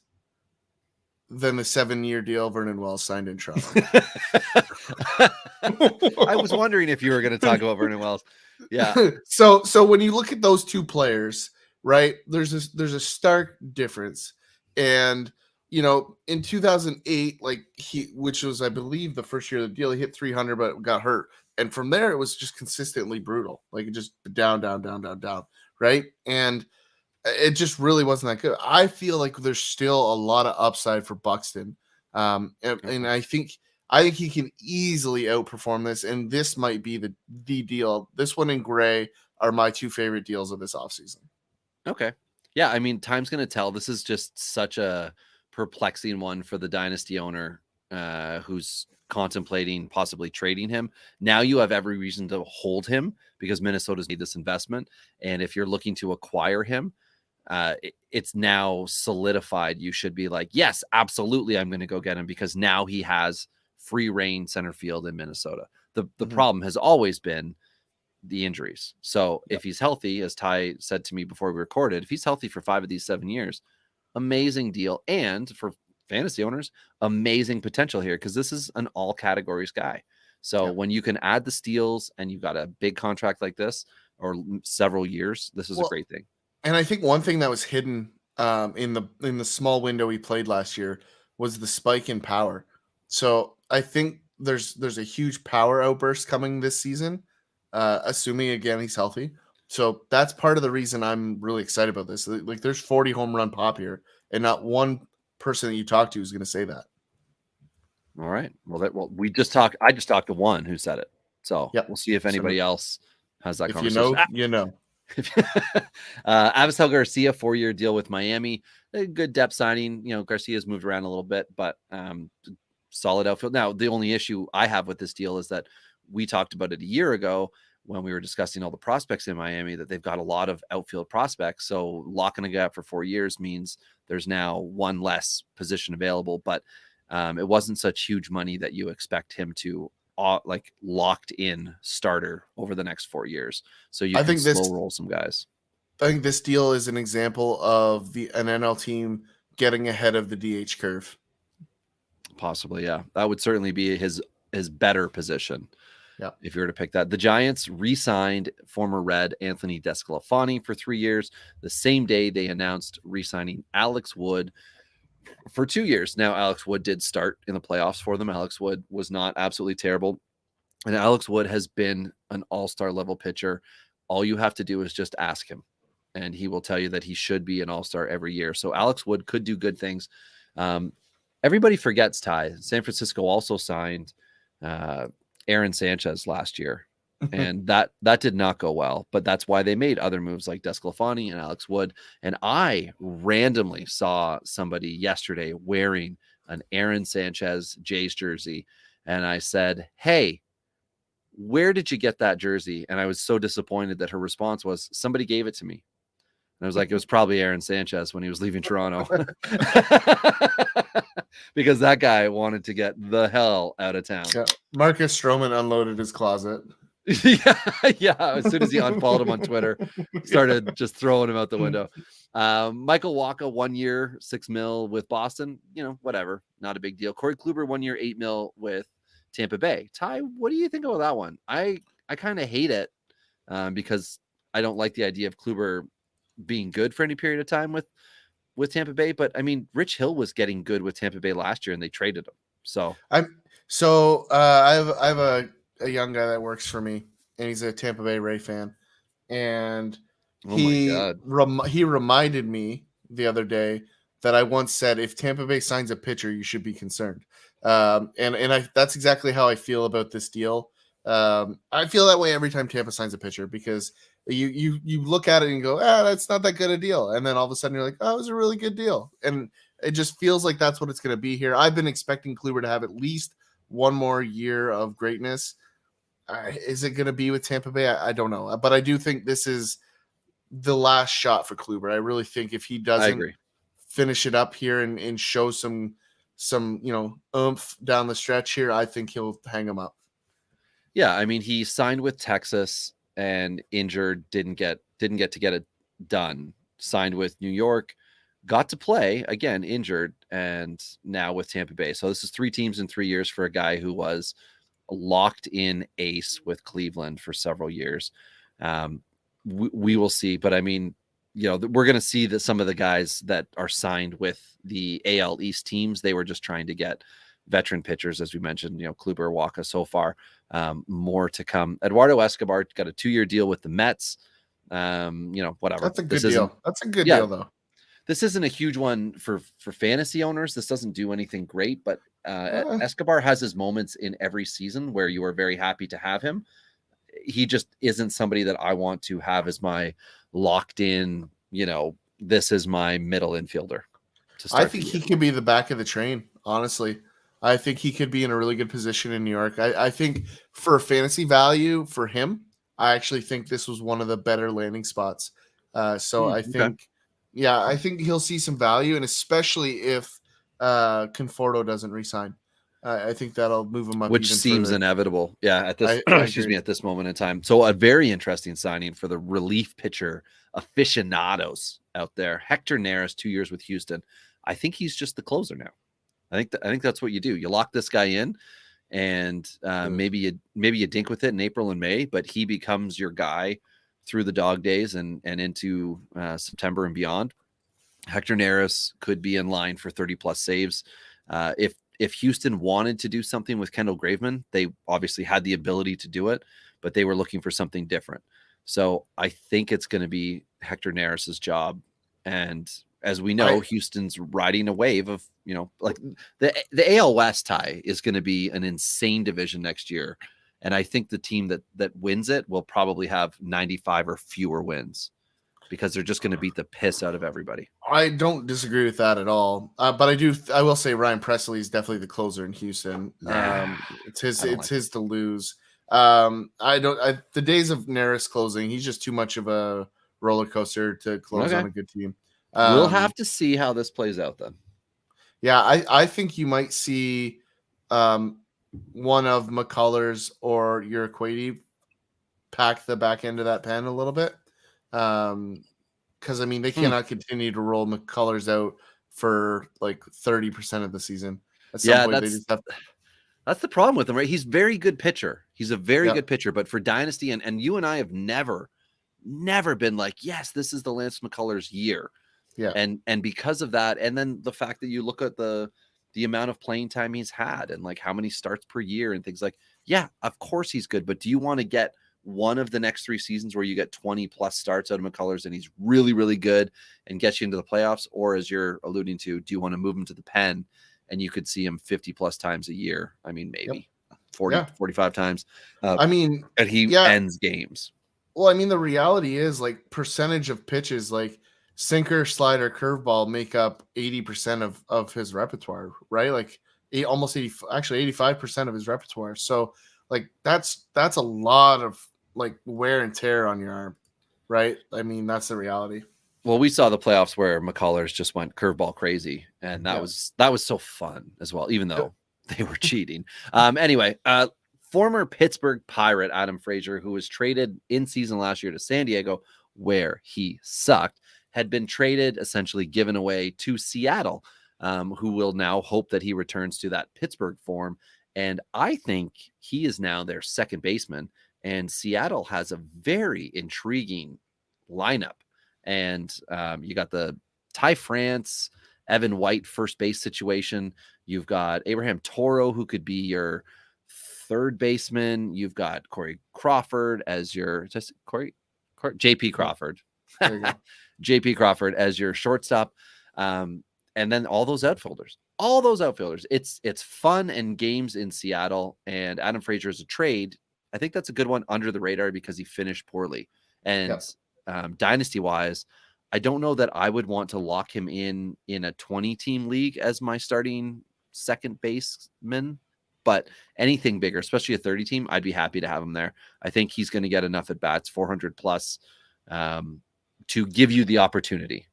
than the 7-year deal Vernon Wells signed in Toronto. I was wondering if you were going to talk about Vernon Wells. Yeah. So when you look at those two players, right, there's a stark difference. And in 2008, which was, I believe, the first year of the deal, he hit 300, but got hurt. And from there, it was just consistently brutal. Like, it just down, right? And it just really wasn't that good. I feel like there's still a lot of upside for Buxton. And I think he can easily outperform this. And this might be the deal. This one and Gray are my 2 favorite deals of this offseason. Okay. Yeah. I mean, time's going to tell. This is just such a perplexing one for the dynasty owner who's contemplating possibly trading him. Now you have every reason to hold him because Minnesota's made this investment. And if you're looking to acquire him, it's now solidified. You should be like, yes, absolutely, I'm going to go get him because now he has free reign center field in Minnesota. The problem has always been the injuries. So if he's healthy, as Ty said to me before we recorded, if he's healthy for 5 of these 7 years, amazing deal. And for fantasy owners, amazing potential here because this is an all categories guy. So when you can add the steals and you've got a big contract like this or several years, this is a great thing. And I think one thing that was hidden in the small window he played last year was the spike in power. So I think there's a huge power outburst coming this season, assuming again he's healthy. So that's part of the reason I'm really excited about this. Like, there's 40 home run pop here, and not one person that you talk to is going to say that. All right. Well, I just talked to one who said it. So we'll see if anybody else has that conversation. You know. Avisel Garcia, 4-year deal with Miami. A good depth signing. Garcia's moved around a little bit, but solid outfield. Now, the only issue I have with this deal is that we talked about it a year ago when we were discussing all the prospects in Miami, that they've got a lot of outfield prospects. So locking a guy up for 4 years means there's now one less position available, but it wasn't such huge money that you expect him to locked in starter over the next 4 years. So you can slow roll some guys. I think this deal is an example of an NL team getting ahead of the DH curve. Possibly. Yeah. That would certainly be his better position. Yeah. If you were to pick that. The Giants re-signed former Red Anthony Desclafani for 3 years. The same day they announced re-signing Alex Wood for 2 years. Now, Alex Wood did start in the playoffs for them. Alex Wood was not absolutely terrible. And Alex Wood has been an all-star level pitcher. All you have to do is just ask him, and he will tell you that he should be an all-star every year. So Alex Wood could do good things. Everybody forgets, Ty, San Francisco also signed Aaron Sanchez last year. And that did not go well, but that's why they made other moves like Desclafani and Alex Wood. And I randomly saw somebody yesterday wearing an Aaron Sanchez Jays jersey. And I said, hey, where did you get that jersey? And I was so disappointed that her response was, somebody gave it to me. I was like, it was probably Aaron Sanchez when he was leaving Toronto. Because that guy wanted to get the hell out of town. Yeah. Marcus Stroman unloaded his closet. yeah. As soon as he unfollowed him on Twitter, started just throwing him out the window. Michael Wacha, 1 year, $6 million with Boston. Whatever, not a big deal. Corey Kluber, 1 year, $8 million with Tampa Bay. Ty, what do you think about that one? I kind of hate it because I don't like the idea of Kluber being good for any period of time with Tampa Bay. But I mean, Rich Hill was getting good with Tampa Bay last year, and they traded him. So I have a young guy that works for me, and he's a Tampa Bay Ray fan, and he reminded me the other day that I once said, if Tampa Bay signs a pitcher, you should be concerned. That's exactly how I feel about this deal. I feel that way every time Tampa signs a pitcher, because you look at it and go, that's not that good a deal. And then all of a sudden you're like, oh, it was a really good deal. And it just feels like that's what it's going to be here. I've been expecting Kluber to have at least one more year of greatness. Is it going to be with Tampa Bay? I don't know. But I do think this is the last shot for Kluber. I really think if he doesn't finish it up here and show some oomph down the stretch here, I think he'll hang him up. Yeah, I mean, he signed with Texas and injured, didn't get to get it done. Signed with New York, got to play again, injured, and now with Tampa Bay. So this is 3 teams in 3 years for a guy who was a locked in ace with Cleveland for several years. We will see, but I mean, we're going to see that some of the guys that are signed with the AL East teams, they were just trying to get veteran pitchers, as we mentioned, Kluber, Wacha so far. More to come. Eduardo Escobar got a 2-year deal with the Mets. Whatever. That's a good deal. That's a good deal, though. This isn't a huge one for fantasy owners. This doesn't do anything great, but Escobar has his moments in every season where you are very happy to have him. He just isn't somebody that I want to have as my locked in, this is my middle infielder. I think he could be the back of the train, honestly. I think he could be in a really good position in New York. I think for fantasy value for him, I actually think this was one of the better landing spots. I think he'll see some value, and especially if Conforto doesn't resign. I think that'll move him up. Which even seems further. inevitable. Yeah, at this at this moment in time. So a very interesting signing for the relief pitcher aficionados out there. Hector Neris, 2 years with Houston. I think he's just the closer now. I think that's what you do. You lock this guy in, and maybe you dink with it in April and May, but he becomes your guy through the dog days and into September and beyond. Hector Neris could be in line for 30+ saves. If Houston wanted to do something with Kendall Graveman, they obviously had the ability to do it, but they were looking for something different. So I think it's going to be Hector Neris's job. And as we know, Houston's riding a wave of, like the AL West tie is going to be an insane division next year. And I think the team that wins it will probably have 95 or fewer wins because they're just going to beat the piss out of everybody. I don't disagree with that at all. But I will say Ryan Presley is definitely the closer in Houston. It's his to lose. The days of Neris closing, he's just too much of a roller coaster to close on a good team. We'll have to see how this plays out then. Yeah, I think you might see one of McCullers or Urquidy pack the back end of that pen a little bit. Because I mean they cannot continue to roll McCullers out for like 30% of the season. At some point, they just have that's the problem with him, right? He's a very good pitcher. He's a very good pitcher, but for Dynasty and you and I have never been like, yes, this is the Lance McCullers year. Yeah. And because of that, and then the fact that you look at the amount of playing time he's had and like how many starts per year and things like, yeah, of course he's good, but do you want to get one of the next 3 seasons where you get 20+ starts out of McCullers and he's really, really good and gets you into the playoffs? Or as you're alluding to, do you want to move him to the pen and you could see him 50+ times a year? I mean, maybe 45 times. And he ends games. Well, I mean, the reality is like percentage of pitches, like sinker, slider, curveball make up 80% of his repertoire, right? Like almost 85% of his repertoire. So like that's a lot of like wear and tear on your arm, right? I mean, that's the reality. Well, we saw the playoffs where McCullers just went curveball crazy, and that was so fun as well, even though they were cheating. Anyway, former Pittsburgh Pirate Adam Frazier, who was traded in season last year to San Diego, where he sucked, had been traded, essentially given away to Seattle, who will now hope that he returns to that Pittsburgh form. And I think he is now their second baseman, and Seattle has a very intriguing lineup. And you got the Ty France, Evan White first base situation. You've got Abraham Toro, who could be your third baseman. You've got Corey Crawford as your JP Crawford. JP Crawford as your shortstop. And then all those outfielders. It's fun and games in Seattle. And Adam Frazier is a trade. I think that's a good one under the radar because he finished poorly. And dynasty wise, I don't know that I would want to lock him in a 20-team league as my starting second baseman, but anything bigger, especially a 30-team, I'd be happy to have him there. I think he's going to get enough at bats, 400 plus, to give you the opportunity.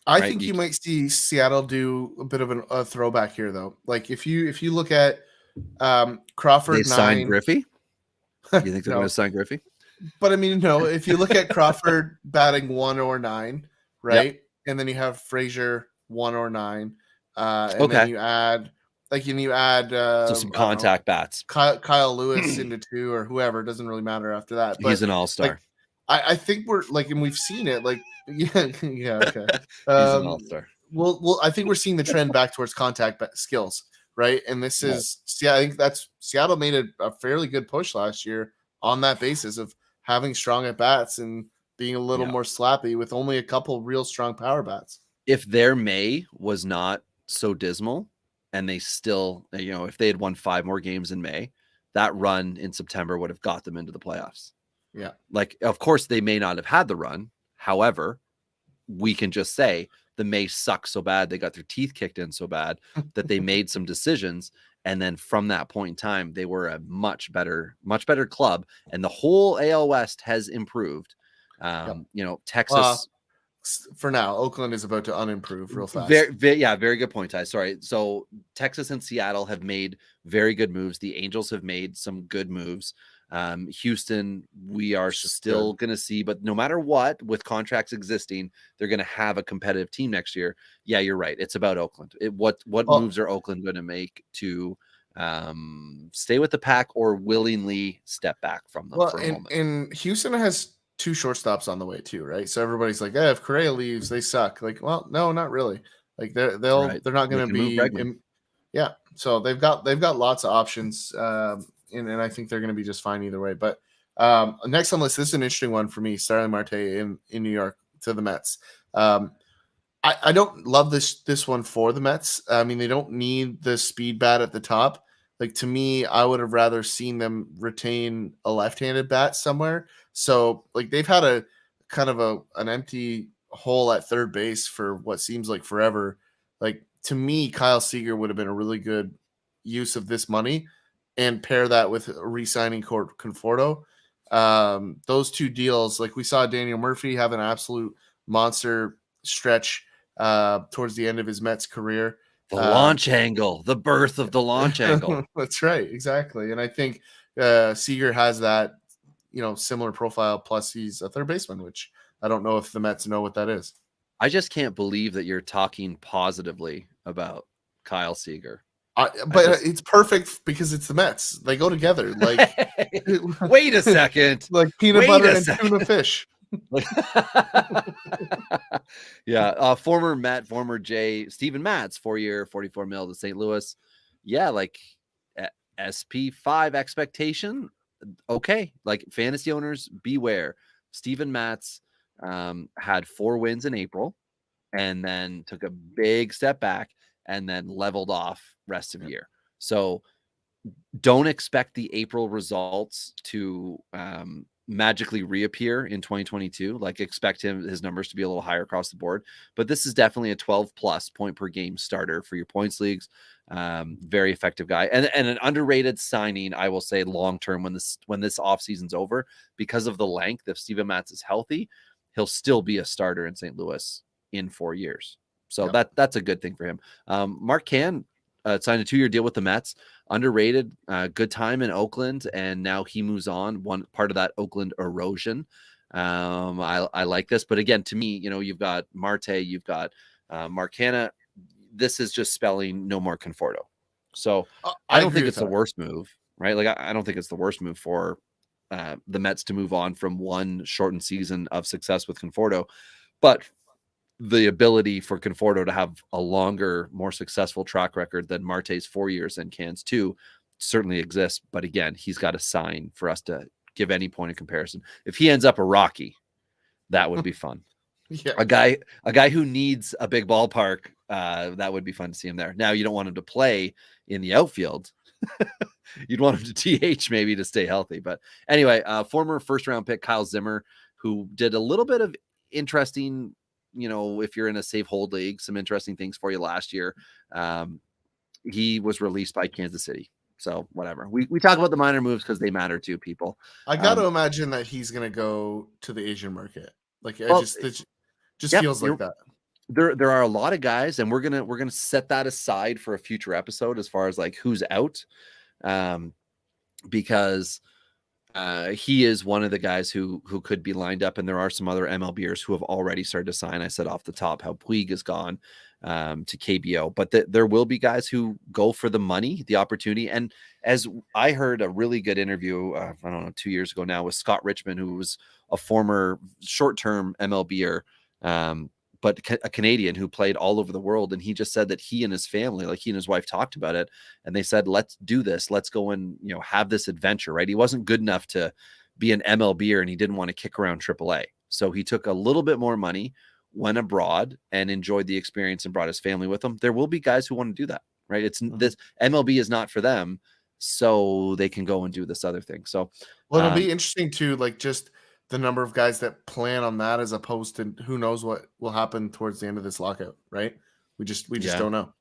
I think you might see Seattle do a bit of a throwback here, though. Like if you look at Crawford, they signed Griffey. You think they're going to sign Griffey? But I mean, no. If you look at Crawford batting 1 or 9, right, yep. And then you have Frazier 1 or 9, and then you add so some contact bats. Kyle Lewis into 2 or whoever, doesn't really matter after that. But he's an all-star. Like, I think we're like, and we've seen it. Like, okay. He's an all-star. Well, I think we're seeing the trend back towards contact skills, right? And this is, I think that's Seattle made a fairly good push last year on that basis of having strong at bats and being a little more slappy with only a couple real strong power bats. If their May was not so dismal and they still, if they had won 5 more games in May, that run in September would have got them into the playoffs. Yeah. Like, of course they may not have had the run. However, we can just say the May sucked so bad. They got their teeth kicked in so bad that they made some decisions. And then from that point in time, they were a much better club. And the whole AL West has improved. Texas. For now, Oakland is about to unimprove real fast. Very good point, Ty. Sorry. So Texas and Seattle have made very good moves. The Angels have made some good moves. Houston, we are still going to see, but no matter what, with contracts existing, they're going to have a competitive team next year. Yeah, you're right. It's about Oakland. What moves are Oakland going to make to stay with the pack or willingly step back from them for a moment? And Houston has 2 shortstops on the way too, right? So everybody's like, if Correa leaves, they suck. Like, well, no, not really. Like they're not going to be. So they've got lots of options. And I think they're going to be just fine either way. But next on the list, this is an interesting one for me. Starling Marte in New York to the Mets. I don't love this one for the Mets. I mean, they don't need the speed bat at the top. Like, to me, I would have rather seen them retain a left-handed bat somewhere. So, like, they've had a kind of an empty hole at third base for what seems like forever. Like, to me, Kyle Seager would have been a really good use of this money, and pair that with re-signing Conforto. Those 2 deals, like we saw Daniel Murphy have an absolute monster stretch towards the end of his Mets career. The launch angle, the birth of the launch angle. That's right, exactly. And I think Seager has that, similar profile, plus he's a third baseman, which I don't know if the Mets know what that is. I just can't believe that you're talking positively about Kyle Seager. It's perfect because it's the Mets. They go together. Like, wait a second. Like peanut butter and tuna fish. Former Met, former J, Steven Matz, 4-year, $44 million to St. Louis. Yeah, like SP5 expectation. Okay, like fantasy owners, beware. Steven Matz had 4 wins in April and then took a big step back and then leveled off rest of the year. So don't expect the April results to magically reappear in 2022. Like, expect his numbers to be a little higher across the board. But this is definitely a 12+ point per game starter for your points leagues. Very effective guy and an underrated signing, I will say, long term when this off season's over, because of the length. If Steven Matz is healthy, he'll still be a starter in St. Louis in 4 years. So that's a good thing for him. Mark Cann signed a 2-year deal with the Mets, underrated, good time in Oakland, and now he moves on. One part of that Oakland erosion. I like this, but again, to me, you've got Marte, you've got Mark Canna. This is just spelling no more Conforto. So I don't think it's the worst move, right? Like I don't think it's the worst move for the Mets to move on from one shortened season of success with Conforto, but the ability for Conforto to have a longer, more successful track record than Marte's 4 years and Can's 2 certainly exists. But again, he's got to sign for us to give any point of comparison. If he ends up a Rocky, that would be fun. Yeah. A guy who needs a big ballpark, that would be fun to see him there. Now, you don't want him to play in the outfield. You'd want him to DH maybe to stay healthy. But anyway, former first-round pick Kyle Zimmer, who did a little bit of interesting, if you're in a safe hold league, some interesting things for you last year. He was released by Kansas City. So whatever. We talk about the minor moves because they matter to people. I got to imagine that he's going to go to the Asian market. Like it just feels like that. There are a lot of guys, and we're gonna set that aside for a future episode as far as like who's out, because he is one of the guys who could be lined up, and there are some other MLBers who have already started to sign. I said off the top how Puig is gone to KBO, but there will be guys who go for the money, the opportunity. And as I heard a really good interview, I don't know, 2 years ago now, with Scott Richmond, who was a former short-term MLBer, but a Canadian who played all over the world. And he just said that he and his family, like he and his wife, talked about it, and they said, let's do this. Let's go and, have this adventure, right? He wasn't good enough to be an MLBer, and he didn't want to kick around AAA. So he took a little bit more money, went abroad, and enjoyed the experience and brought his family with him. There will be guys who want to do that, right? It's this MLB is not for them, so they can go and do this other thing. So, well, it'll be interesting too, like just the number of guys that plan on that, as opposed to who knows what will happen towards the end of this lockout, right? We just don't know.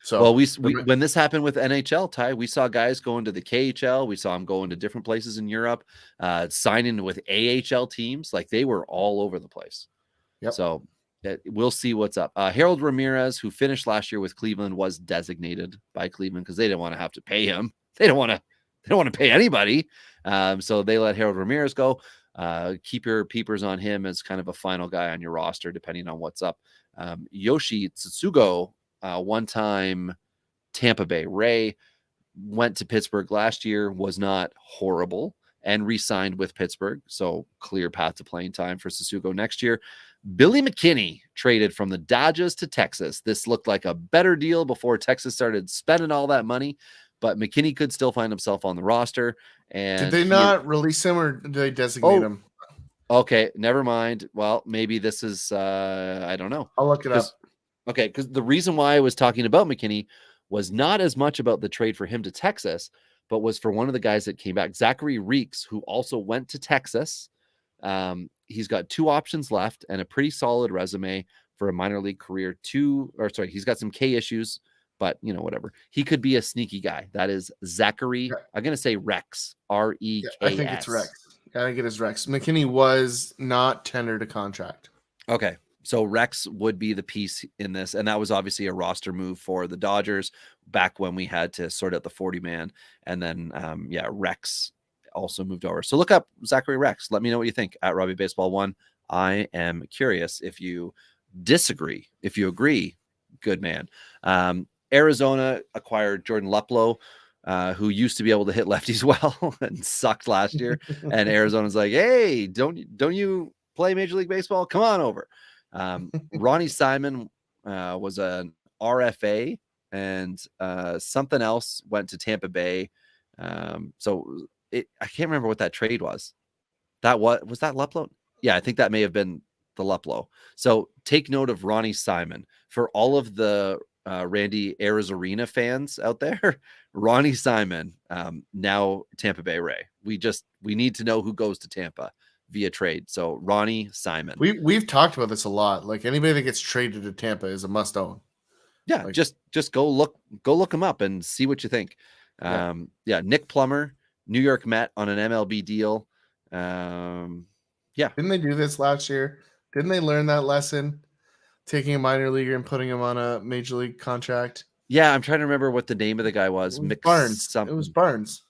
So, well, we when this happened with NHL, Ty, we saw guys going to the KHL. We saw them going to different places in Europe, signing with AHL teams. Like they were all over the place. Yep. So we'll see what's up. Harold Ramirez, who finished last year with Cleveland, was designated by Cleveland because they didn't want to have to pay him. They don't want to pay anybody. So they let Harold Ramirez go. Keep your peepers on him as kind of a final guy on your roster, depending on what's up. Yoshi Tsutsugo, one-time Tampa Bay Ray, went to Pittsburgh last year, was not horrible, and re-signed with Pittsburgh. So clear path to playing time for Tsutsugo next year. Billy McKinney traded from the Dodgers to Texas. This looked like a better deal before Texas started spending all that money, but McKinney could still find himself on the roster. And did they not release him, or did they designate him? Okay, never mind. Well, maybe this is I don't know. I'll look it up. Okay, because the reason why I was talking about McKinney was not as much about the trade for him to Texas, but was for one of the guys that came back, Zachary Reeks, who also went to Texas. He's got 2 options left and a pretty solid resume for a minor league career. He's got some K issues, but whatever. He could be a sneaky guy. That is Zachary. Yeah. I'm going to say Rex, Reks. Yeah, I think it's Rex. I think it is Rex. McKinney was not tendered a contract. Okay. So Rex would be the piece in this. And that was obviously a roster move for the Dodgers back when we had to sort out the 40-man. And then, Rex also moved over. So look up Zachary Rex. Let me know what you think at Robbie Baseball 1. I am curious if you disagree. If you agree, good man. Arizona acquired Jordan Luplow, who used to be able to hit lefties well and sucked last year. And Arizona's like, hey, don't you play Major League Baseball? Come on over. Ronnie Simon was an RFA, and something else went to Tampa Bay. I can't remember what that trade was. Was that Luplow? Yeah, I think that may have been the Luplow. So take note of Ronnie Simon. For all of the Randy Arozarena fans out there, Ronnie Simon, now Tampa Bay Ray. We need to know who goes to Tampa via trade. So Ronnie Simon. We've talked about this a lot. Like anybody that gets traded to Tampa is a must own. Yeah, like, just go look him up and see what you think. Nick Plummer, New York Met on an MLB deal. Didn't they do this last year? Didn't they learn that lesson? Taking a minor leaguer and putting him on a major league contract. Yeah, I'm trying to remember what the name of the guy was. Barnes. Something. It was Barnes,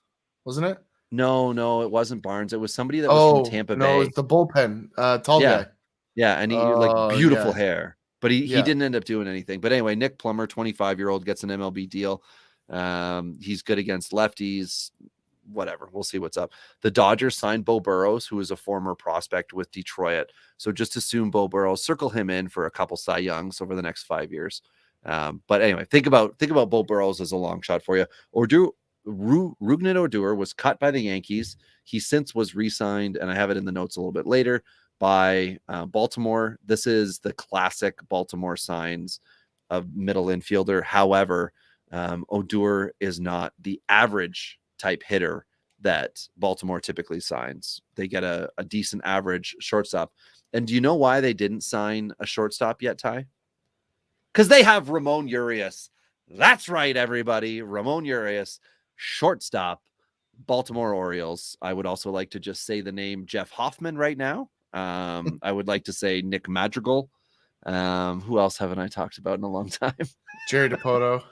wasn't it? No, it wasn't Barnes. It was somebody that was from Tampa Bay. No, it's the bullpen. Tall guy. Yeah, and he like beautiful yeah. hair, but he didn't end up doing anything. But anyway, Nick Plummer, 25-year-old, gets an MLB deal. He's good against lefties. Whatever, we'll see what's up. The Dodgers signed Bo Burroughs, who is a former prospect with Detroit. So just assume Bo Burroughs, circle him in for a couple Cy Youngs over the next 5 years. But anyway, think about Bo Burroughs as a long shot for you. Rougned Odor was cut by the Yankees. He since was re-signed, and I have it in the notes a little bit later, by Baltimore. This is the classic Baltimore signs of middle infielder. However, Odor is not the average type hitter that Baltimore typically signs. They get a decent average shortstop. And do you know why they didn't sign a shortstop yet, Ty? Because they have Ramon Urias. That's right, everybody. Ramon Urias, shortstop, Baltimore Orioles. I would also like to just say the name Jeff Hoffman right now. I would like to say Nick Madrigal. Who else haven't I talked about in a long time? Jerry DiPoto.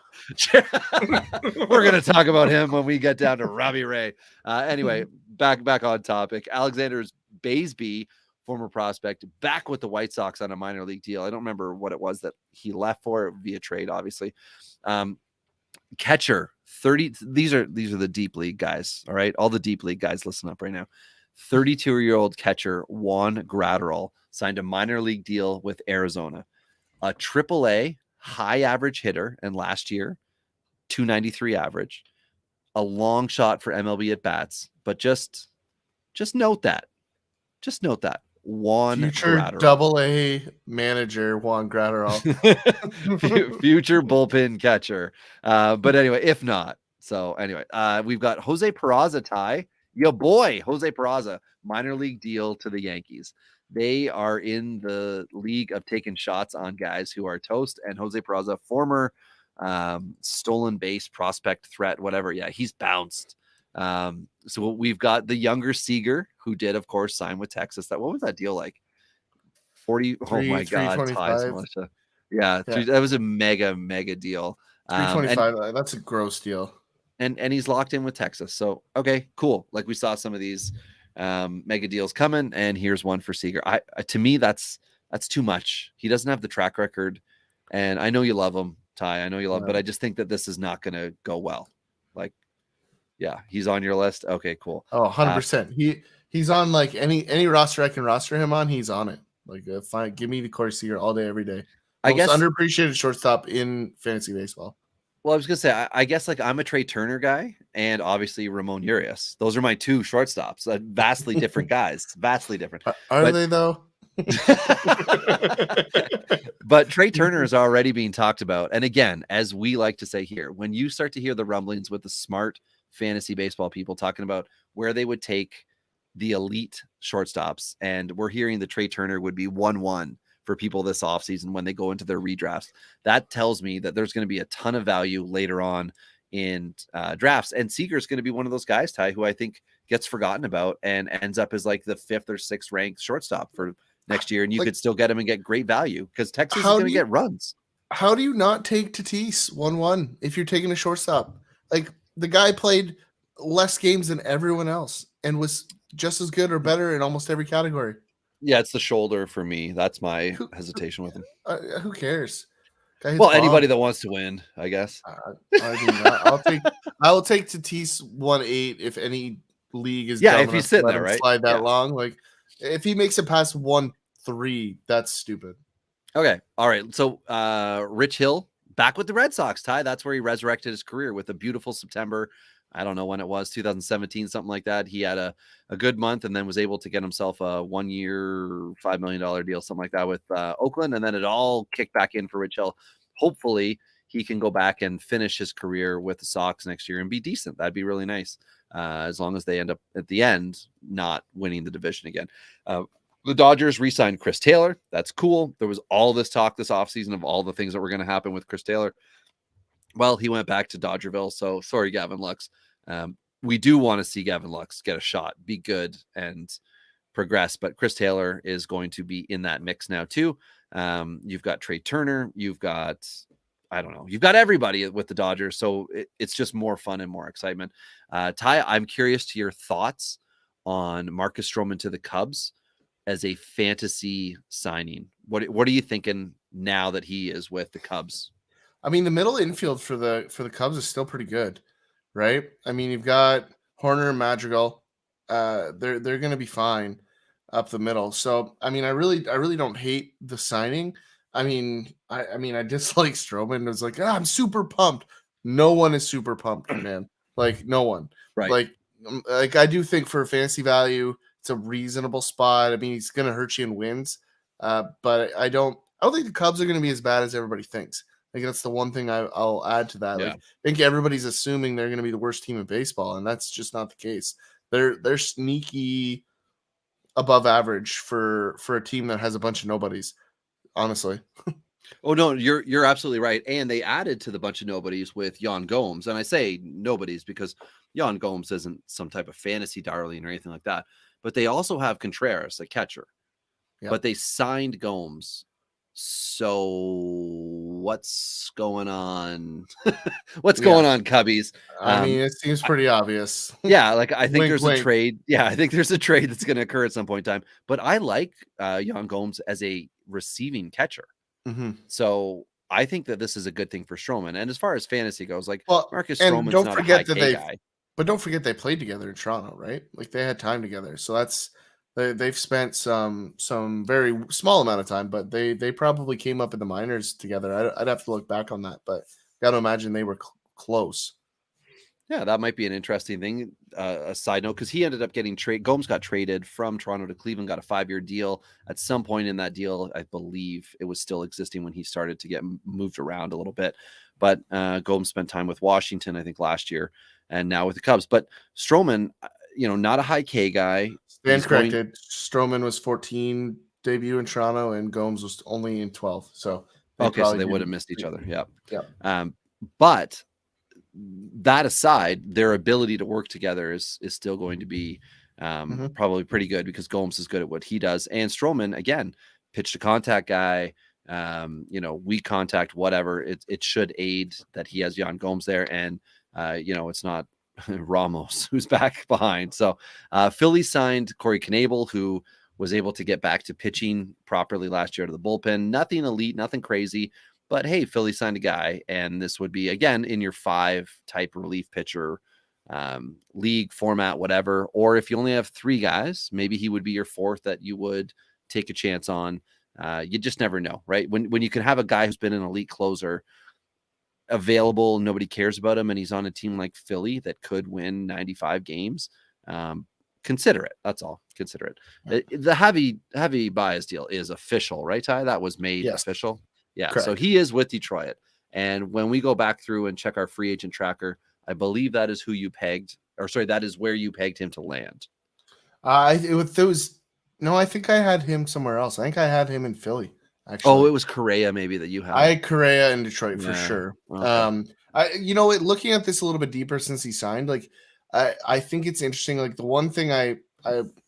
We're going to talk about him when we get down to Robbie Ray. Anyway, back on topic. Alexander Baysby, former prospect, back with the White Sox on a minor league deal. I don't remember what it was that he left for via trade, obviously. Catcher, 30. These are the deep league guys. All right. All the deep league guys, listen up right now. 32-year-old catcher Juan Gratterall signed a minor league deal with Arizona. A AAA high average hitter, and last year, 293 average. A long shot for MLB at bats, but just note that. Just note that. Juan Future Gratterall. Double-A manager Juan Gratterall. Future bullpen catcher. But anyway, if not. So anyway, we've got Jose Peraza, Ty. Your boy, Jose Peraza, minor league deal to the Yankees. They are in the league of taking shots on guys who are toast. And Jose Peraza, former stolen base prospect threat, whatever. Yeah, he's bounced. So we've got the younger Seager, who did, of course, sign with Texas. What was that deal like? 40. Oh my God. Yeah, that was a mega deal. 325. That's a gross deal. And he's locked in with Texas. So, okay, cool. Like we saw some of these mega deals coming, and here's one for Seager. To me, that's too much. He doesn't have the track record, and I know you love him, Ty. I know you love, but I just think that this is not going to go well. Like, yeah, he's on your list. Okay, cool. Oh, 100%. He's on like any roster I can roster him on. He's on it. Like, fine. Give me the Corey Seager all day, every day. I guess underappreciated shortstop in fantasy baseball. Well, I was gonna say, I guess like I'm a Trey Turner guy, and obviously Ramon Urias. Those are my two shortstops. Vastly different guys. Vastly different. Are they though? But Trey Turner is already being talked about. And again, as we like to say here, when you start to hear the rumblings with the smart fantasy baseball people talking about where they would take the elite shortstops, and we're hearing that Trey Turner would be 1-1 for people this offseason when they go into their redrafts. That tells me that there's going to be a ton of value later on in drafts. And Seager is going to be one of those guys, Ty, who I think gets forgotten about and ends up as like the 5th or 6th ranked shortstop for next year. And you could still get him and get great value because Texas is going to get runs. How do you not take Tatis 1-1 if you're taking a shortstop? Like, the guy played less games than everyone else and was just as good or better in almost every category. Yeah, it's the shoulder for me. That's my hesitation with him. Who cares? Well, anybody that wants to win, I guess. I'll take Tatis 1-8 if any league is. Yeah, if he's sitting there, right? Slide that long, like if he makes it past 1-3, that's stupid. Okay, all right. So, Rich Hill back with the Red Sox, Ty. That's where he resurrected his career with a beautiful September. I don't know when it was, 2017, something like that. He had a good month and then was able to get himself a 1-year, $5 million deal, something like that with Oakland. And then it all kicked back in for Rich Hill. Hopefully he can go back and finish his career with the Sox next year and be decent. That'd be really nice. As long as they end up at the end, not winning the division again. The Dodgers re-signed Chris Taylor. That's cool. There was all this talk this offseason of all the things that were going to happen with Chris Taylor. Well, he went back to Dodgerville. So sorry, Gavin Lux. We do want to see Gavin Lux get a shot, be good, and progress. But Chris Taylor is going to be in that mix now too. You've got Trey Turner. You've got, I don't know, you've got everybody with the Dodgers. So it's just more fun and more excitement. Ty, I'm curious to your thoughts on Marcus Stroman to the Cubs as a fantasy signing. What are you thinking now that he is with the Cubs? I mean, the middle infield for the Cubs is still pretty good, right? I mean, you've got Horner and Madrigal. They're going to be fine up the middle. So, I mean, I really don't hate the signing. I mean, I dislike Stroman. It was like, I'm super pumped. No one is super pumped, man. Like, no one. Right. Like I do think for fantasy value, it's a reasonable spot. I mean, he's going to hurt you in wins, but I don't think the Cubs are going to be as bad as everybody thinks. Like, that's the one thing I'll add to that. Yeah. Like, I think everybody's assuming they're going to be the worst team in baseball, and that's just not the case. They're sneaky above average for a team that has a bunch of nobodies, honestly. Oh no, you're absolutely right. And they added to the bunch of nobodies with Yan Gomes. And I say nobodies because Yan Gomes isn't some type of fantasy darling or anything like that. But they also have Contreras, a catcher. Yep. But they signed Gomes. So what's going on? What's going on, Cubbies? I mean, it seems pretty obvious. Yeah, like I think Wink, there's wink. a trade. Yeah, I think there's a trade that's going to occur at some point in time. But I like Yan Gomes as a receiving catcher. Mm-hmm. So I think that this is a good thing for Stroman. And as far as fantasy goes, like Marcus and Stroman's don't not forget a high K guy. But don't forget they played together in Toronto, right? Like, they had time together. So that's they've spent some very small amount of time, but they probably came up in the minors together. I'd have to look back on that, but got to imagine they were close. Yeah, that might be an interesting thing. A side note, because he ended up getting Gomes got traded from Toronto to Cleveland, got a 5-year deal. At some point in that deal, I believe it was still existing when he started to get moved around a little bit. But Gomes spent time with Washington, I think, last year, and now with the Cubs. But Stroman, not a high K guy. Stand corrected. Stroman was 14 debut in Toronto, and Gomes was only in 12. So so they would have missed each other. Yeah. Yeah. But that aside, their ability to work together is still going to be probably pretty good because Gomes is good at what he does. And Stroman, again, pitch to contact guy, weak contact, whatever. It should aid that he has Yan Gomes there. And, it's not Ramos who's back behind. So Philly signed Corey Knebel, who was able to get back to pitching properly last year to the bullpen. Nothing elite, nothing crazy. But hey, Philly signed a guy, and this would be, again, in your 5 type relief pitcher league format, whatever. Or if you only have 3 guys, maybe he would be your 4th that you would take a chance on. You just never know, right? When you can have a guy who's been an elite closer available, nobody cares about him, and he's on a team like Philly that could win 95 games. Consider it. That's all. Consider it. The heavy bias deal is official, right, Ty? That was made official. Yeah. Correct. So he is with Detroit. And when we go back through and check our free agent tracker, I believe that is who you pegged, that is where you pegged him to land. I think I had him somewhere else. I think I had him in Philly. Actually. Oh, it was Correa maybe that you had. I had Correa in Detroit for sure. Okay. Looking at this a little bit deeper since he signed, like I think it's interesting. Like, the one thing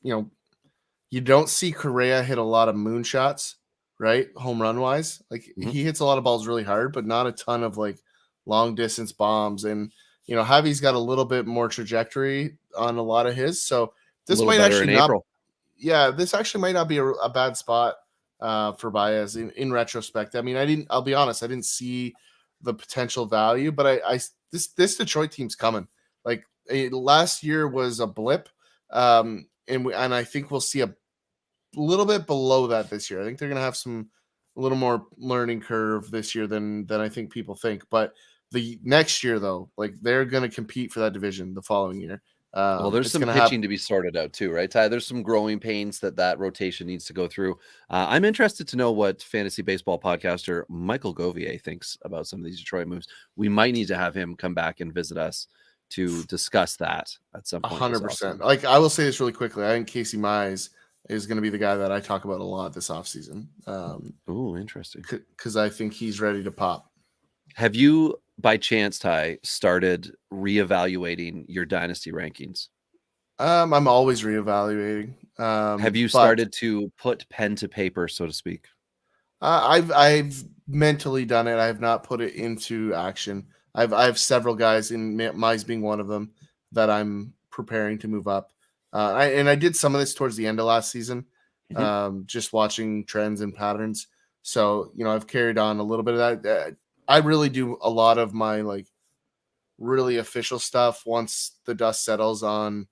you don't see Correa hit a lot of moonshots, right? Home run wise, like he hits a lot of balls really hard, but not a ton of like long distance bombs. And Javi's got a little bit more trajectory on a lot of his. So this might actually not. Yeah, this actually might not be a bad spot for Baez in retrospect. I mean, I'll be honest, I didn't see the potential value, but this Detroit team's coming. Like, last year was a blip. And I think we'll see a little bit below that this year. I think they're going to have a little more learning curve this year than I think people think. But the next year, though, like, they're going to compete for that division the following year. Well, there's some pitching to be sorted out too, right, Ty? There's some growing pains that rotation needs to go through. I'm interested to know what fantasy baseball podcaster Michael Govier thinks about some of these Detroit moves. We might need to have him come back and visit us to discuss that at some point. 100%. Like, I will say this really quickly. I think Casey Mize is going to be the guy that I talk about a lot this offseason. Oh, interesting. Because I think he's ready to pop. Have you, by chance, Ty, started reevaluating your dynasty rankings? I'm always reevaluating. Have you But started to put pen to paper, so to speak? I've mentally done it. I have not put it into action. I have several guys, in Mize being one of them, that I'm preparing to move up. I did some of this towards the end of last season, Mhm. just watching trends and patterns. So I've carried on a little bit of that. I really do a lot of my really official stuff once the dust settles on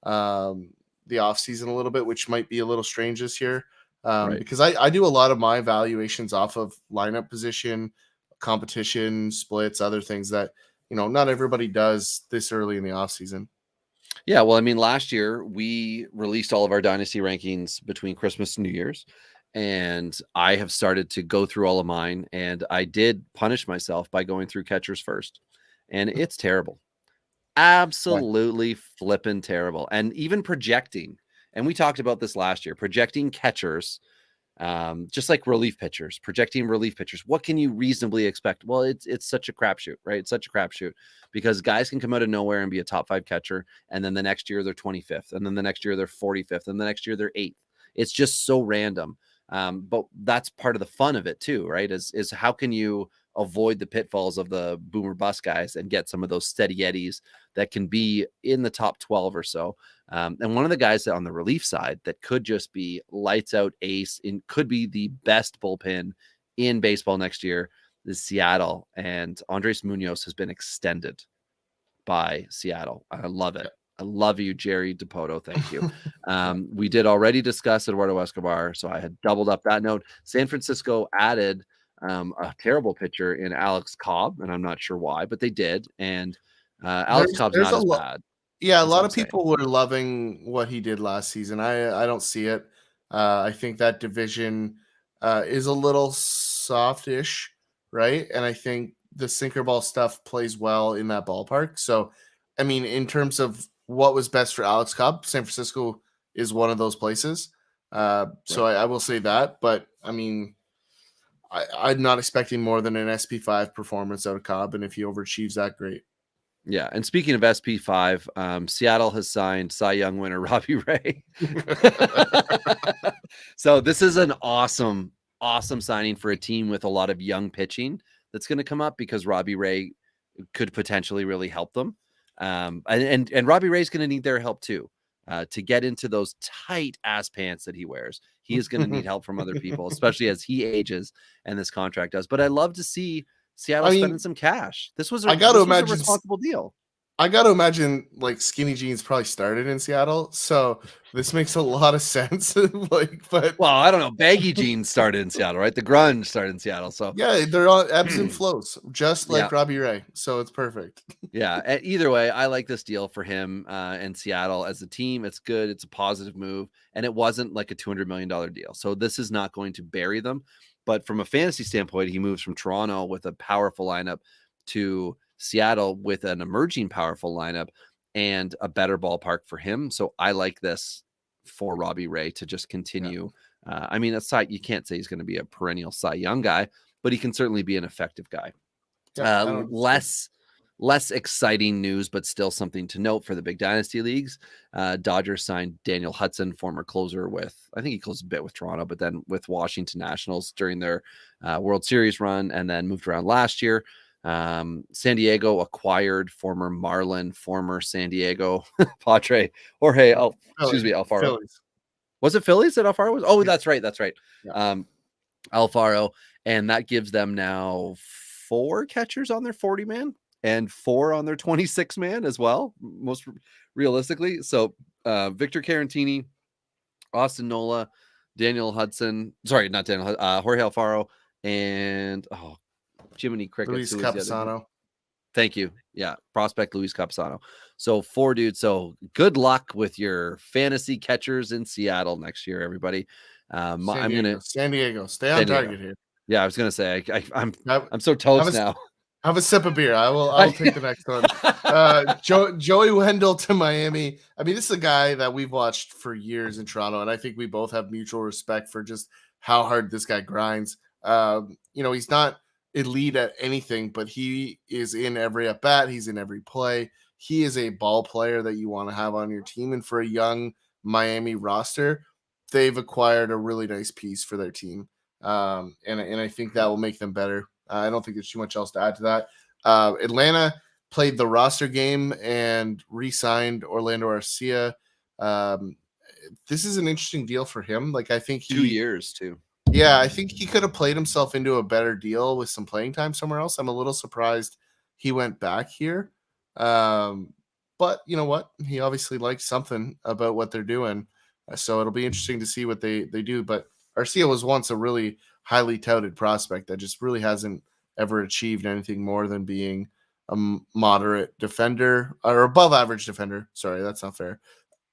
the off season a little bit, which might be a little strange this year. Right. Because I do a lot of my evaluations off of lineup position, competition, splits, other things that, not everybody does this early in the off season. Yeah, well, I mean, last year we released all of our dynasty rankings between Christmas and New Year's, and I have started to go through all of mine, and I did punish myself by going through catchers first, and it's terrible. Yeah. Absolutely flippin' terrible. And even projecting, and we talked about this last year, projecting catchers, just like relief pitchers, projecting relief pitchers. What can you reasonably expect? Well, it's such a crapshoot, right? It's such a crapshoot because guys can come out of nowhere and be a top 5 catcher, and then the next year they're 25th, and then the next year they're 45th, and the next year they're 8th. It's just so random. But that's part of the fun of it too, right? Is how can you avoid the pitfalls of the boomer bust guys and get some of those steady eddies that can be in the top 12 or so. And one of the guys that on the relief side that could just be lights out ace in could be the best bullpen in baseball next year is Seattle. And Andres Munoz has been extended by Seattle. I love it. I love you, Jerry DePoto. Thank you. We did already discuss Eduardo Escobar, so I had doubled up that note. San Francisco added a terrible pitcher in Alex Cobb, and I'm not sure why, but they did. And Alex Cobb's There's not a as lot. bad. Yeah, a That's what lot I'm of saying. people were loving what he did last season. I don't see it. I think that division is a little softish, right? And I think the sinker ball stuff plays well in that ballpark. So, I mean, in terms of what was best for Alex Cobb, San Francisco is one of those places. So Right. I will say that. But I mean, I'm not expecting more than an SP5 performance out of Cobb. And if he overachieves that, great. Yeah. And speaking of SP5, Seattle has signed Cy Young winner Robbie Ray. So this is an awesome signing for a team with a lot of young pitching that's going to come up because Robbie Ray could potentially really help them. And Robbie Ray's going to need their help too. To get into those tight ass pants that he wears, he is going to need help from other people, especially as he ages and this contract does. But I love to see Seattle I spending mean, some cash. This was I got to a imagine responsible deal. like skinny jeans probably started in Seattle, so this makes a lot of sense. But Well, I don't know. Baggy jeans started in Seattle, right? The grunge started in Seattle. So yeah, they're on ebbs and flows, just yeah, like Robbie Ray. So it's perfect. yeah. Either way, I like this deal for him and Seattle as a team. It's good. It's a positive move, and it wasn't like a $200 million deal. So this is not going to bury them. But from a fantasy standpoint, he moves from Toronto with a powerful lineup to Seattle with an emerging powerful lineup and a better ballpark for him. So I like this for Robbie Ray to just continue. I mean, aside, you can't say he's going to be a perennial Cy Young guy, but he can certainly be an effective guy. Yeah, I don't Less exciting news, but still something to note for the big dynasty leagues. Dodgers signed Daniel Hudson, former closer with, I think he closed a bit with Toronto, but then with Washington Nationals during their World Series run, and then moved around last year. San Diego acquired former Marlin, former San Diego Padre Jorge, Alfaro. Phillies. Was it Phillies that Alfaro was? Oh, that's right. Yeah. Alfaro, and that gives them now 4 catchers on their 40 man and 4 on their 26 man as well, most realistically. So Victor Carantini, Austin Nola, Daniel Hudson, sorry, not Daniel, Jorge Alfaro, and Jiminy Crickets. Luis who was the other dude? Campusano. Thank you. Yeah, prospect Luis Campusano. So 4 dudes. So good luck with your fantasy catchers in Seattle next year, everybody. San Diego. Stay on target here. Yeah, I was gonna say I'm Have, so toast now. have a sip of beer. I'll take the next one. Joey Wendell to Miami. I mean, this is a guy that we've watched for years in Toronto, and I think we both have mutual respect for just how hard this guy grinds. He's not elite at anything, but he is in every at bat. He's in every play. he is a ball player that you want to have on your team. And for a young Miami roster, they've acquired a really nice piece for their team. And I think that will make them better. I don't think there's too much else to add to that. Atlanta played the roster game and re-signed Orlando Arcia. This is an interesting deal for him. Like, I think 2 years too. Yeah, I think he could have played himself into a better deal with some playing time somewhere else. I'm a little surprised he went back here. But you know what? He obviously likes something about what they're doing. So it'll be interesting to see what they do. But Arcia was once a really highly touted prospect that just really hasn't ever achieved anything more than being a moderate defender or above average defender. Sorry, that's not fair.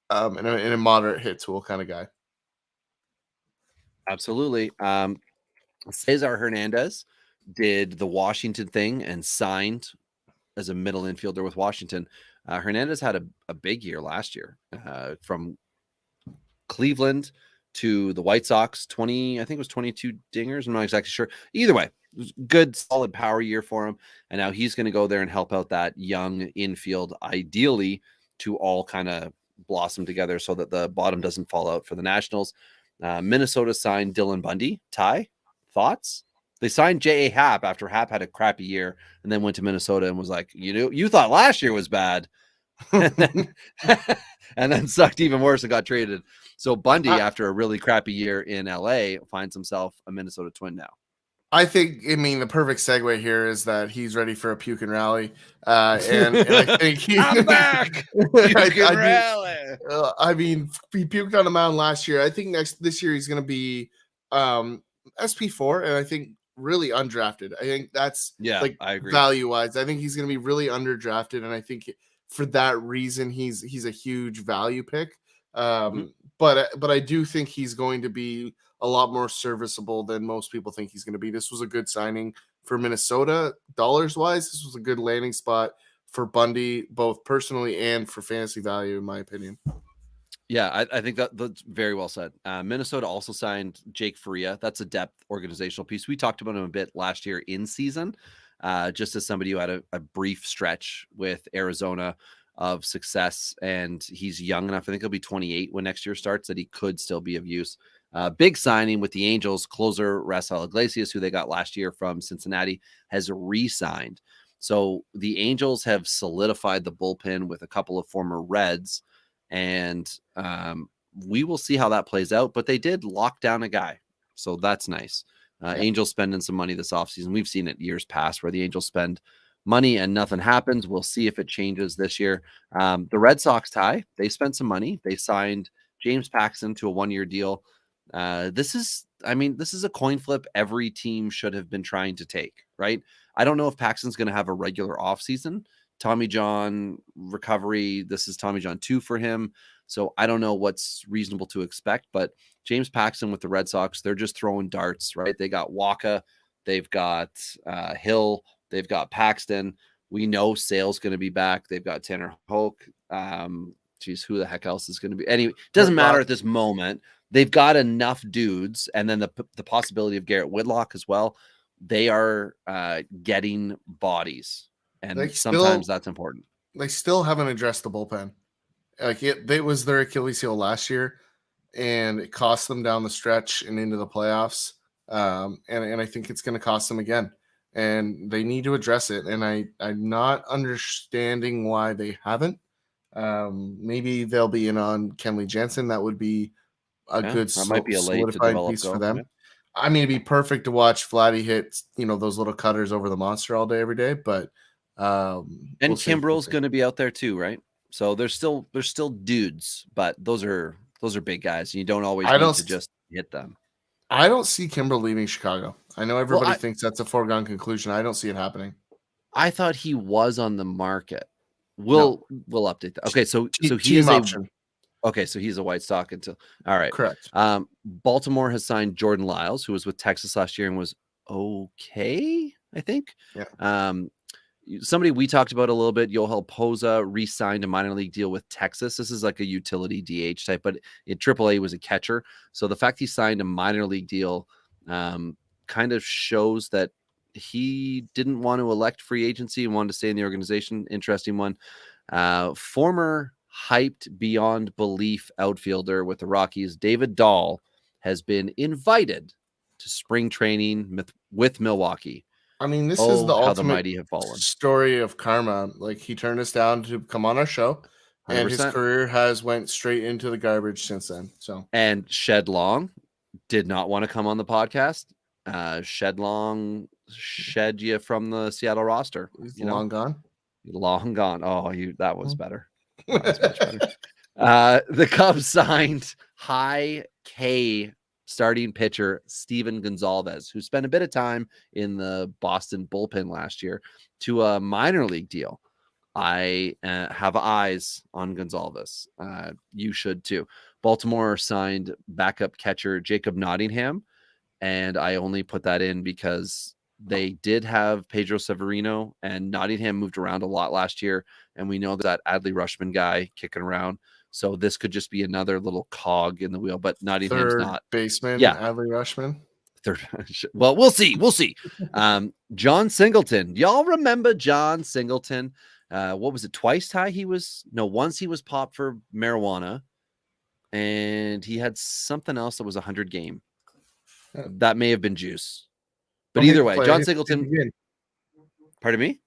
And a moderate hit tool kind of guy. Absolutely. Cesar Hernandez did the Washington thing and signed as a middle infielder with Washington. Hernandez had a big year last year, from Cleveland to the White Sox. I think it was 22 dingers. I'm not exactly sure. Either way, it was good, solid power year for him. And now he's going to go there and help out that young infield, ideally to all kind of blossom together so that the bottom doesn't fall out for the Nationals. Minnesota signed Dylan Bundy. Ty, thoughts? They signed J.A. Happ after Happ had a crappy year and then went to Minnesota and was like, you thought last year was bad. and then sucked even worse and got traded. So Bundy, after a really crappy year in LA, finds himself a Minnesota Twin now. I think, the perfect segue here is that he's ready for a puke and rally. And I think I'm back. He puked on the mound last year. I think this year he's going to be SP4, and I think really undrafted. I think that's I agree. Value wise. I think he's going to be really underdrafted, and I think for that reason he's a huge value pick. But I do think he's going to be a lot more serviceable than most people think he's going to be. This was a good signing for Minnesota dollars wise. This was a good landing spot for Bundy, both personally and for fantasy value, in my opinion. Yeah, I think that's very well said. Minnesota also signed Jake Faria. That's a depth organizational piece. We talked about him a bit last year in season, just as somebody who had a brief stretch with Arizona of success, and he's young enough. I think he'll be 28 when next year starts, that he could still be of use. Big signing with the Angels. Closer Raisel Iglesias, who they got last year from Cincinnati, has re-signed. So the Angels have solidified the bullpen with a couple of former Reds, and we will see how that plays out. But they did lock down a guy, so that's nice. Angels spending some money this offseason. We've seen it years past where the Angels spend money and nothing happens. We'll see if it changes this year. The Red Sox, Ty, they spent some money. They signed James Paxton to a 1-year deal. This is a coin flip every team should have been trying to take, right? I don't know if Paxton's going to have a regular offseason. Tommy John recovery. This is Tommy John 2 for him. So I don't know what's reasonable to expect, but James Paxton with the Red Sox, they're just throwing darts, right? They got Waka, they've got Hill, they've got Paxton. We know Sale's going to be back. They've got Tanner Hoke. Who the heck else is going to be? Anyway, doesn't matter at this moment. They've got enough dudes, and then the possibility of Garrett Whitlock as well. They are getting bodies, and sometimes that's important. They still haven't addressed the bullpen. Like it was their Achilles heel last year, and it cost them down the stretch and into the playoffs. And I think it's going to cost them again. And they need to address it. And I'm not understanding why they haven't. Maybe they'll be in on Kenley Jansen. That would be a good solidifying piece for them. Yeah. It'd be perfect to watch Vladdy hit, those little cutters over the monster all day, every day. But and Kimbrel's going to be out there too, right? So there's still dudes, but those are big guys. And you don't always need to just hit them. I don't see Kimbrel leaving Chicago. I know everybody thinks that's a foregone conclusion. I don't see it happening. I thought he was on the market. We'll update that. Okay, so he's option. So he's a White Sox until all right. Correct. Baltimore has signed Jordan Lyles, who was with Texas last year and was okay, I think. Yeah. Somebody we talked about a little bit, Yoel Poza re-signed a minor league deal with Texas. This is like a utility DH type, but in AAA was a catcher. So the fact he signed a minor league deal kind of shows that he didn't want to elect free agency and wanted to stay in the organization. Interesting one. Former hyped beyond belief outfielder with the Rockies, David Dahl, has been invited to spring training with Milwaukee. I mean, this is the how the ultimate mighty have fallen. story of karma. Like, he turned us down to come on our show, and his 100%. career has went straight into the garbage since then. So, and Shed Long did not want to come on the podcast. Shed Long shed you from the Seattle roster. he's long gone. Long gone. Oh, that was better. That was much better. The Cubs signed high K starting pitcher Steven Gonzalez, who spent a bit of time in the Boston bullpen last year, to a minor league deal. I have eyes on Gonzalez. You should too. Baltimore signed backup catcher Jacob Nottingham, and I only put that in because they did have Pedro Severino, and Nottingham moved around a lot last year, and we know that Adley Rutschman guy kicking around. So this could just be another little cog in the wheel, but Nottingham's Third not. baseman, Yeah. Adley Rutschman. Well, we'll see. We'll see. John Singleton. Y'all remember John Singleton? What was it? Once he was popped for marijuana, and he had something else that was 100 game. That may have been juice. But either way, John Singleton. Pardon me?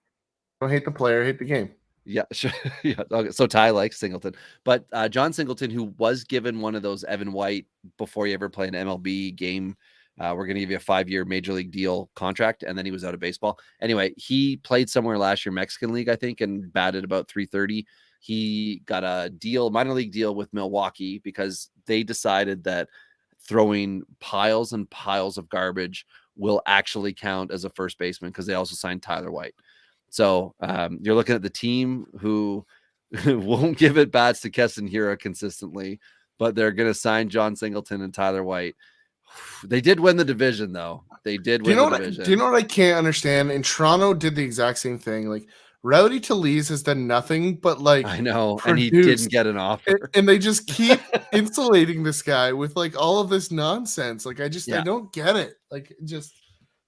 Don't hate the player, hate the game. Yeah, sure. Yeah. Okay. So Ty likes Singleton, but John Singleton, who was given one of those Evan White before you ever play an MLB game, we're going to give you a 5-year major league deal contract, and then he was out of baseball. Anyway, he played somewhere last year, Mexican League, I think, and batted about 330. He got a minor league deal with Milwaukee because they decided that throwing piles and piles of garbage will actually count as a first baseman, because they also signed Tyler White. So you're looking at the team who won't give at bats to Keston Hiura consistently, but they're going to sign John Singleton and Tyler White. They did win the division, though. They did win the division. Do you know what I can't understand? And Toronto did the exact same thing. Like, Rowdy Talese has done nothing but, like, I know, produce, and he didn't get an offer. and they just keep insulating this guy with, like, all of this nonsense. Like, I don't get it. Like, just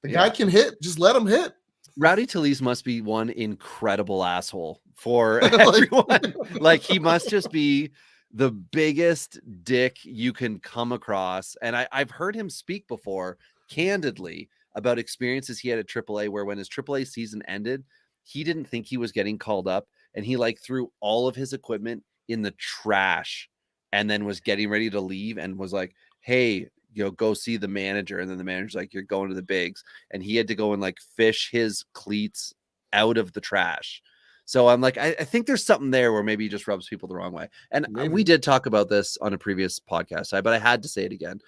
the guy can hit. Just let him hit. Rowdy Talese must be one incredible asshole for everyone. Like, he must just be the biggest dick you can come across. And I've heard him speak before candidly about experiences he had at AAA, where when his AAA season ended, he didn't think he was getting called up, and he threw all of his equipment in the trash and then was getting ready to leave and was like, hey, go see the manager. And then the manager's like, you're going to the bigs. And he had to go and fish his cleats out of the trash. So I'm like, I think there's something there where maybe he just rubs people the wrong way. And we did talk about this on a previous podcast, but I had to say it again.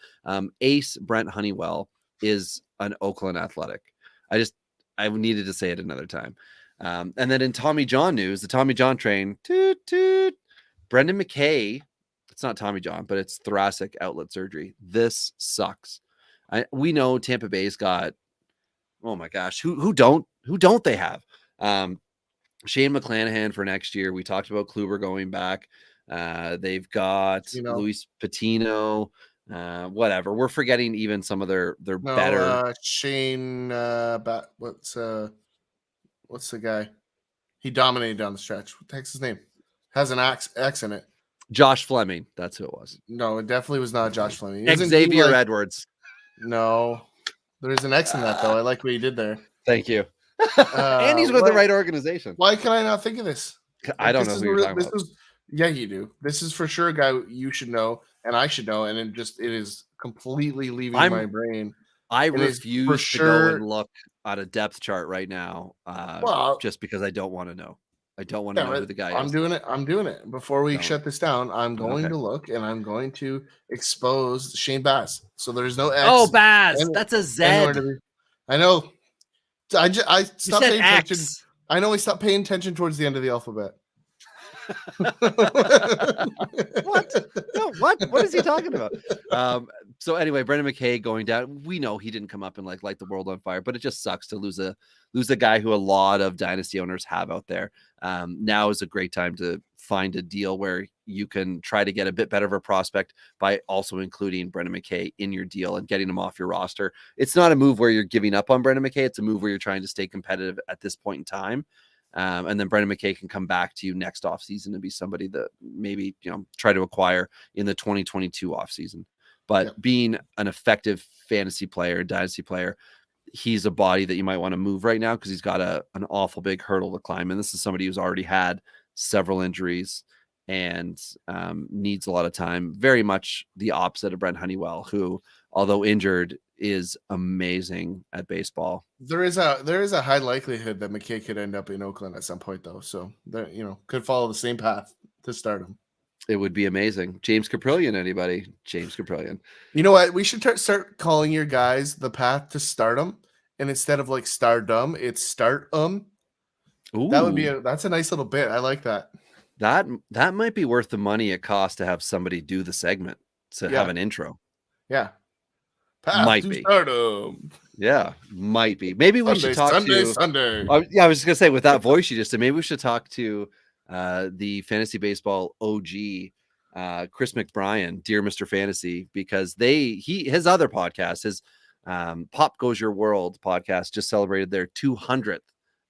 Ace Brent Honeywell is an Oakland Athletic. I needed to say it another time. And then in Tommy John news, the Tommy John train, toot, toot, Brendan McKay. It's not Tommy John, but it's thoracic outlet surgery. This sucks. We know Tampa Bay's got, oh my gosh, who don't they have? Shane McClanahan for next year. We talked about Kluber going back. They've got Luis Patino, whatever. We're forgetting even some of their better. Shane, what's the guy? He dominated down the stretch. What the heck's his name? Has an X in it. Josh Fleming. That's who it was. No, it definitely was not Josh Fleming. Xavier Edwards. No, there's an X in that, though. I like what you did there. Thank you. And he's with the right organization. Why can I not think of this? I don't know who you're talking about. Yeah, you do. This is for sure a guy you should know, and I should know, and it is completely leaving my brain. I refuse to go and look at a depth chart right now, just because I don't want to know. I don't want to know who the guy is. I'm doing it. Before we shut this down, I'm going to look, and I'm going to expose Shane Bass. So there's no X. Oh, Bass. That's a Z. I know. I stopped paying attention. I know we stopped paying attention towards the end of the alphabet. What? No, what? What is he talking about? So anyway, Brendan McKay going down. We know he didn't come up and light the world on fire, but it just sucks to lose a guy who a lot of dynasty owners have out there. Now is a great time to find a deal where you can try to get a bit better of a prospect by also including Brendan McKay in your deal and getting him off your roster. It's not a move where you're giving up on Brendan McKay. It's a move where you're trying to stay competitive at this point in time. And then Brendan McKay can come back to you next offseason and be somebody that maybe, try to acquire in the 2022 offseason. But being an effective fantasy player, dynasty player, he's a body that you might want to move right now because he's got an awful big hurdle to climb. And this is somebody who's already had several injuries and needs a lot of time. Very much the opposite of Brent Honeywell, who, although injured, is amazing at baseball. There is a high likelihood that McKay could end up in Oakland at some point, though. So that could follow the same path to stardom. It would be amazing. James Caprillion, anybody? James Caprillion. You know what? We should start calling your guys the path to stardom, and instead of like stardom, it's start-um. Ooh. That's a nice little bit. I like that. That might be worth the money it costs to have somebody do the segment to have an intro. Yeah. Path might to be. Stardom. Yeah, might be. Maybe we should talk Sunday. I was just gonna say, with that voice you just did, maybe we should talk to the fantasy baseball OG, Chris McBrien, Dear Mr. Fantasy, because his other podcast, his Pop Goes Your World podcast, just celebrated their 200th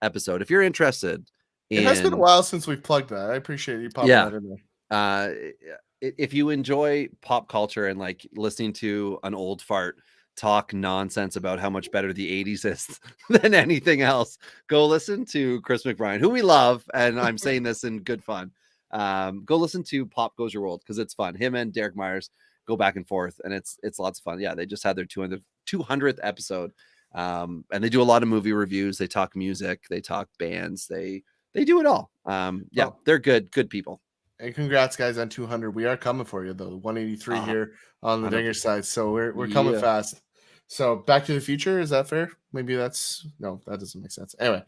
episode. If you're interested, it has been a while since we've plugged that. I appreciate you popping that in there. If you enjoy pop culture and like listening to an old fart talk nonsense about how much better the 80s is than anything else, go listen to Chris McBrien, who we love. And I'm saying this in good fun. Go listen to Pop Goes Your World because it's fun. Him and Derek Myers go back and forth, and it's lots of fun. Yeah, they just had their 200th episode. And they do a lot of movie reviews. They talk music. They talk bands. They do it all. They're good people. And congrats, guys, on 200. We are coming for you, though. 183 here on the Dinger side. So we're coming fast. So Back to the Future, is that fair? Maybe that doesn't make sense. Anyway,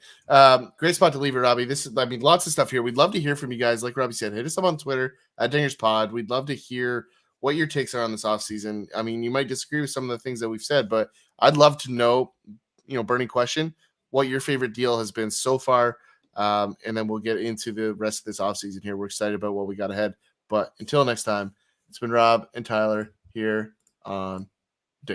great spot to leave it, Robbie. Lots of stuff here. We'd love to hear from you guys. Like Robbie said, hit us up on Twitter at DingersPod. We'd love to hear what your takes are on this offseason. I mean, you might disagree with some of the things that we've said, but I'd love to know, burning question, what your favorite deal has been so far. And then we'll get into the rest of this offseason here. We're excited about what we got ahead. But until next time, it's been Rob and Tyler here on